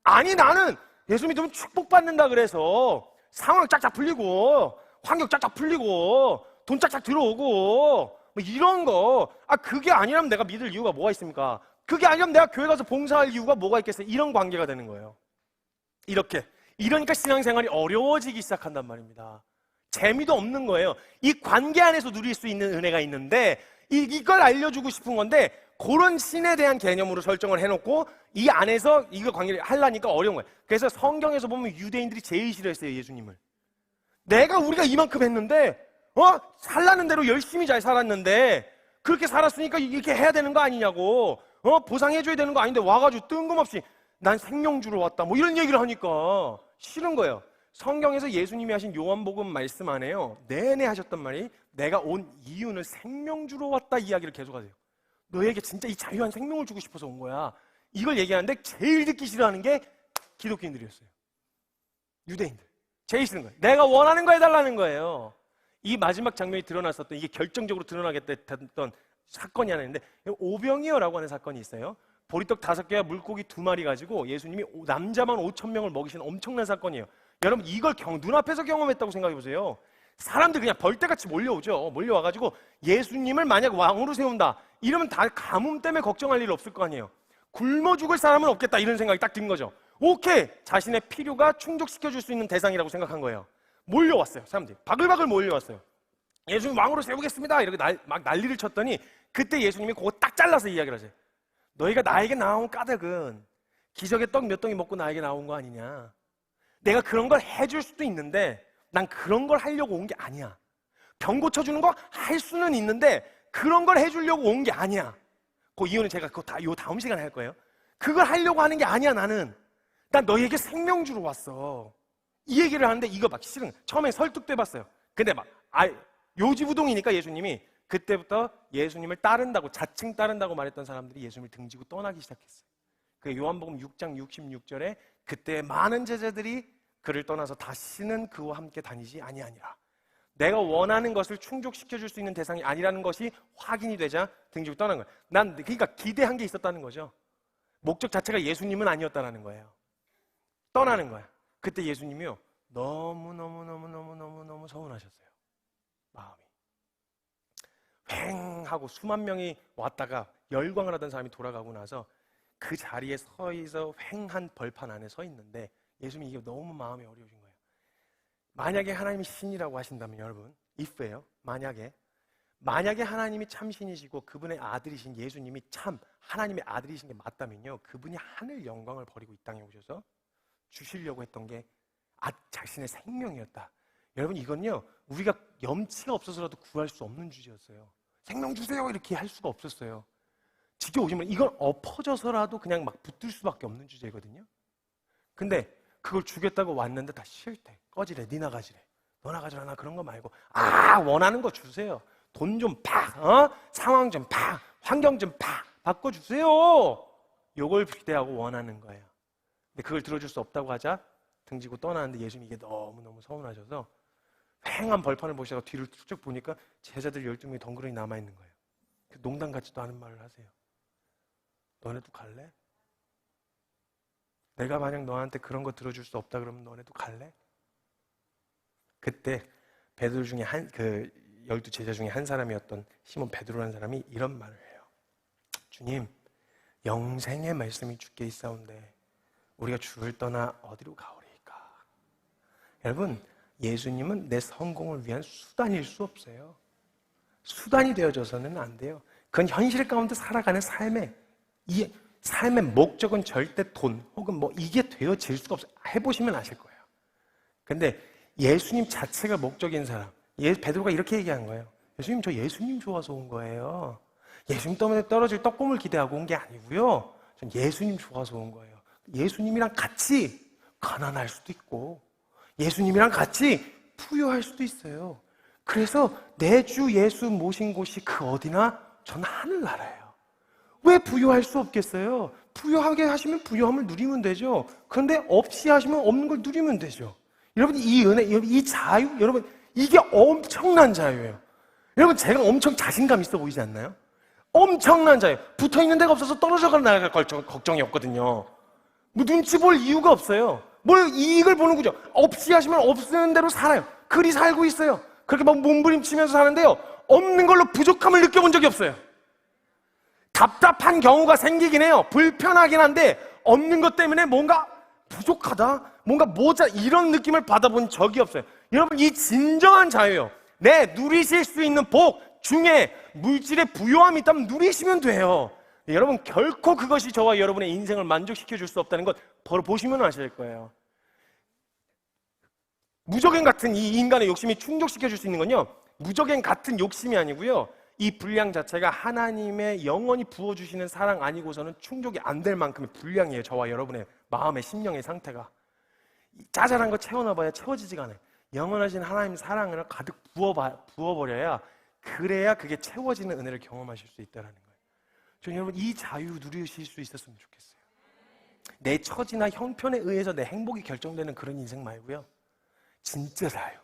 아니, 나는 예수 믿으면 축복받는다 그래서 상황 쫙쫙 풀리고 환경 쫙쫙 풀리고 돈 쫙쫙 들어오고 뭐 이런 거, 그게 아니라면 내가 믿을 이유가 뭐가 있습니까? 그게 아니라면 내가 교회 가서 봉사할 이유가 뭐가 있겠어요? 이런 관계가 되는 거예요. 이러니까 신앙생활이 어려워지기 시작한단 말입니다. 재미도 없는 거예요. 이 관계 안에서 누릴 수 있는 은혜가 있는데 이걸 알려주고 싶은 건데, 그런 신에 대한 개념으로 설정을 해놓고 이 안에서 이거 관계를 하려니까 어려운 거예요. 그래서 성경에서 보면 유대인들이 제일 싫어했어요, 예수님을. 우리가 이만큼 했는데 살라는 대로 열심히 잘 살았는데 그렇게 살았으니까 이렇게 해야 되는 거 아니냐고, 보상해줘야 되는 거 아닌데 와가지고 뜬금없이 난 생명 주러 왔다 뭐 이런 얘기를 하니까 싫은 거예요. 성경에서 예수님이 하신 요한복음 말씀 안에요, 내내 하셨단 말이 내가 온 이유는 생명 주러 왔다 이야기를 계속하세요. 너에게 진짜 이 자유한 생명을 주고 싶어서 온 거야. 이걸 얘기하는데 제일 듣기 싫어하는 게 기독교인들이었어요. 유대인들. 제일 싫은 거예요. 내가 원하는 거 해달라는 거예요. 이 마지막 장면이 드러났었던, 이게 결정적으로 드러나게 됐던 사건이 하나 있는데, 오병이어라고 하는 사건이 있어요. 보리떡 5개와 물고기 2마리 가지고 예수님이 남자만 5,000명을 먹이신 엄청난 사건이에요. 여러분, 이걸 눈앞에서 경험했다고 생각해 보세요. 사람들 그냥 벌떼같이 몰려오죠. 몰려와가지고 예수님을 만약 왕으로 세운다 이러면 다 가뭄 때문에 걱정할 일 없을 거 아니에요. 굶어 죽을 사람은 없겠다 이런 생각이 딱 든 거죠. 오케이, 자신의 필요가 충족시켜줄 수 있는 대상이라고 생각한 거예요. 몰려왔어요. 사람들이 바글바글 몰려왔어요. 예수님 왕으로 세우겠습니다 이렇게 막 난리를 쳤더니 그때 예수님이 그거 딱 잘라서 이야기를 하세요. 너희가 나에게 나온 까닭은 기적의 떡 몇 덩이 먹고 나에게 나온 거 아니냐. 내가 그런 걸 해줄 수도 있는데 난 그런 걸 하려고 온 게 아니야. 병 고쳐주는 거 할 수는 있는데 그런 걸 해주려고 온 게 아니야. 그 이유는 제가 요 다음 시간에 할 거예요. 그걸 하려고 하는 게 아니야. 난 너희에게 생명 주러 왔어. 이 얘기를 하는데 이거 막 싫은 거예요. 처음에 설득도 해봤어요. 근데 요지부동이니까 예수님이 그때부터 예수님을 따른다고, 자칭 따른다고 말했던 사람들이 예수님을 등지고 떠나기 시작했어요. 그 요한복음 6장 66절에 그때 많은 제자들이 그를 떠나서 다시는 그와 함께 다니지 아니하니라. 내가 원하는 것을 충족시켜줄 수 있는 대상이 아니라는 것이 확인이 되자 등지고 떠난 거예요. 그러니까 기대한 게 있었다는 거죠. 목적 자체가 예수님은 아니었다는 거예요. 떠나는 거야. 그때 예수님이요, 너무 서운하셨어요. 마음이 휑 하고 수만 명이 왔다가 열광을 하던 사람이 돌아가고 나서 그 자리에 서 있어 휑한 벌판 안에 서 있는데 예수님이 이게 너무 마음이 어려우신 거예요. 만약에 하나님이 신이라고 하신다면, 여러분, if예요. 만약에 하나님이 참 신이시고 그분의 아들이신 예수님이 참 하나님의 아들이신 게 맞다면요, 그분이 하늘 영광을 버리고 이 땅에 오셔서 주시려고 했던 게 자신의 생명이었다. 여러분, 이건요, 우리가 염치가 없어서라도 구할 수 없는 주제였어요. 생명 주세요 이렇게 할 수가 없었어요. 지켜오시면 이건 엎어져서라도 그냥 막 붙들 수밖에 없는 주제거든요. 근데 그걸 주겠다고 왔는데 다 싫대. 꺼지래. 니 나가지래. 너 나가지라. 나 그런 거 말고 원하는 거 주세요. 돈 좀 팍, 상황 좀 팍, 환경 좀 팍 바꿔주세요. 요걸 기대하고 원하는 거예요. 근데 그걸 들어줄 수 없다고 하자 등지고 떠나는데 예수님이 이게 너무너무 서운하셔서 휑한 벌판을 보시다가 뒤를 쭉 보니까 제자들 12명이 덩그러니 남아있는 거예요. 농담 같지도 않은 말을 하세요. 너네도 갈래? 내가 만약 너한테 그런 거 들어줄 수 없다 그러면 너네도 갈래? 그때 베드로 중에 그 12제자 중에 한 사람이었던 시몬 베드로라는 사람이 이런 말을 해요. 주님, 영생의 말씀이 주께 있사온데 우리가 주를 떠나 어디로 가오리까? 여러분, 예수님은 내 성공을 위한 수단일 수 없어요. 수단이 되어져서는 안 돼요. 그건 현실 가운데 살아가는 이 삶의 목적은 절대 돈 혹은 뭐 이게 되어질 수가 없어요. 해보시면 아실 거예요. 근데 예수님 자체가 목적인 사람, 베드로가 이렇게 얘기한 거예요. 예수님, 저 예수님 좋아서 온 거예요. 예수님 때문에 떨어질 떡고물 기대하고 온 게 아니고요. 전 예수님 좋아서 온 거예요. 예수님이랑 같이 가난할 수도 있고 예수님이랑 같이 부유할 수도 있어요. 그래서 내 주 예수 모신 곳이 그 어디나 전 하늘나라예요. 왜 부유할 수 없겠어요? 부유하게 하시면 부유함을 누리면 되죠. 그런데 없이 하시면 없는 걸 누리면 되죠. 여러분, 이 은혜, 이 자유, 여러분, 이게 엄청난 자유예요. 여러분, 제가 엄청 자신감 있어 보이지 않나요? 엄청난 자유. 붙어 있는 데가 없어서 떨어져 나갈 걱정이 없거든요. 뭐 눈치 볼 이유가 없어요. 뭘 이익을 보는 거죠. 없이 하시면 없는 대로 살아요. 그리 살고 있어요. 그렇게 막 몸부림치면서 사는데요. 없는 걸로 부족함을 느껴본 적이 없어요. 답답한 경우가 생기긴 해요. 불편하긴 한데 없는 것 때문에 뭔가 부족하다, 뭔가 모자 이런 느낌을 받아본 적이 없어요. 여러분, 이 진정한 자유요. 누리실 수 있는 복 중에 물질의 부요함이 있다면 누리시면 돼요. 여러분, 결코 그것이 저와 여러분의 인생을 만족시켜 줄 수 없다는 것 바로 보시면 아실 거예요. 무적행 같은 이 인간의 욕심이 충족시켜 줄 수 있는 건요, 무적행 같은 욕심이 아니고요, 이 분량 자체가 하나님의 영원히 부어주시는 사랑 아니고서는 충족이 안 될 만큼의 분량이에요. 저와 여러분의 마음의 심령의 상태가 짜잘한 거 채워넣어봐야 채워지지가 않아요. 영원하신 하나님 사랑을 가득 부어버려야, 그래야 그게 채워지는 은혜를 경험하실 수 있다는 거예요. 저는 여러분, 이 자유 누리실 수 있었으면 좋겠어요. 내 처지나 형편에 의해서 내 행복이 결정되는 그런 인생 말고요, 진짜 자유,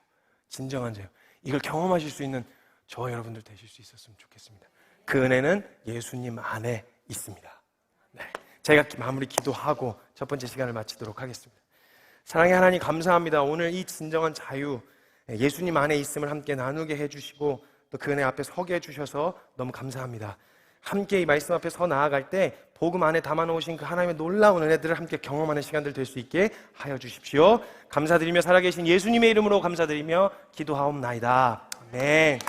진정한 자유, 이걸 경험하실 수 있는 저와 여러분들 되실 수 있었으면 좋겠습니다. 그 은혜는 예수님 안에 있습니다. 네, 제가 마무리 기도하고 첫 번째 시간을 마치도록 하겠습니다. 사랑의 하나님, 감사합니다. 오늘 이 진정한 자유, 예수님 안에 있음을 함께 나누게 해주시고 또 그 은혜 앞에 서게 해주셔서 너무 감사합니다. 함께 이 말씀 앞에 서 나아갈 때 복음 안에 담아놓으신 그 하나님의 놀라운 은혜들을 함께 경험하는 시간들 될 수 있게 하여 주십시오. 감사드리며 살아계신 예수님의 이름으로 감사드리며 기도하옵나이다. 아멘.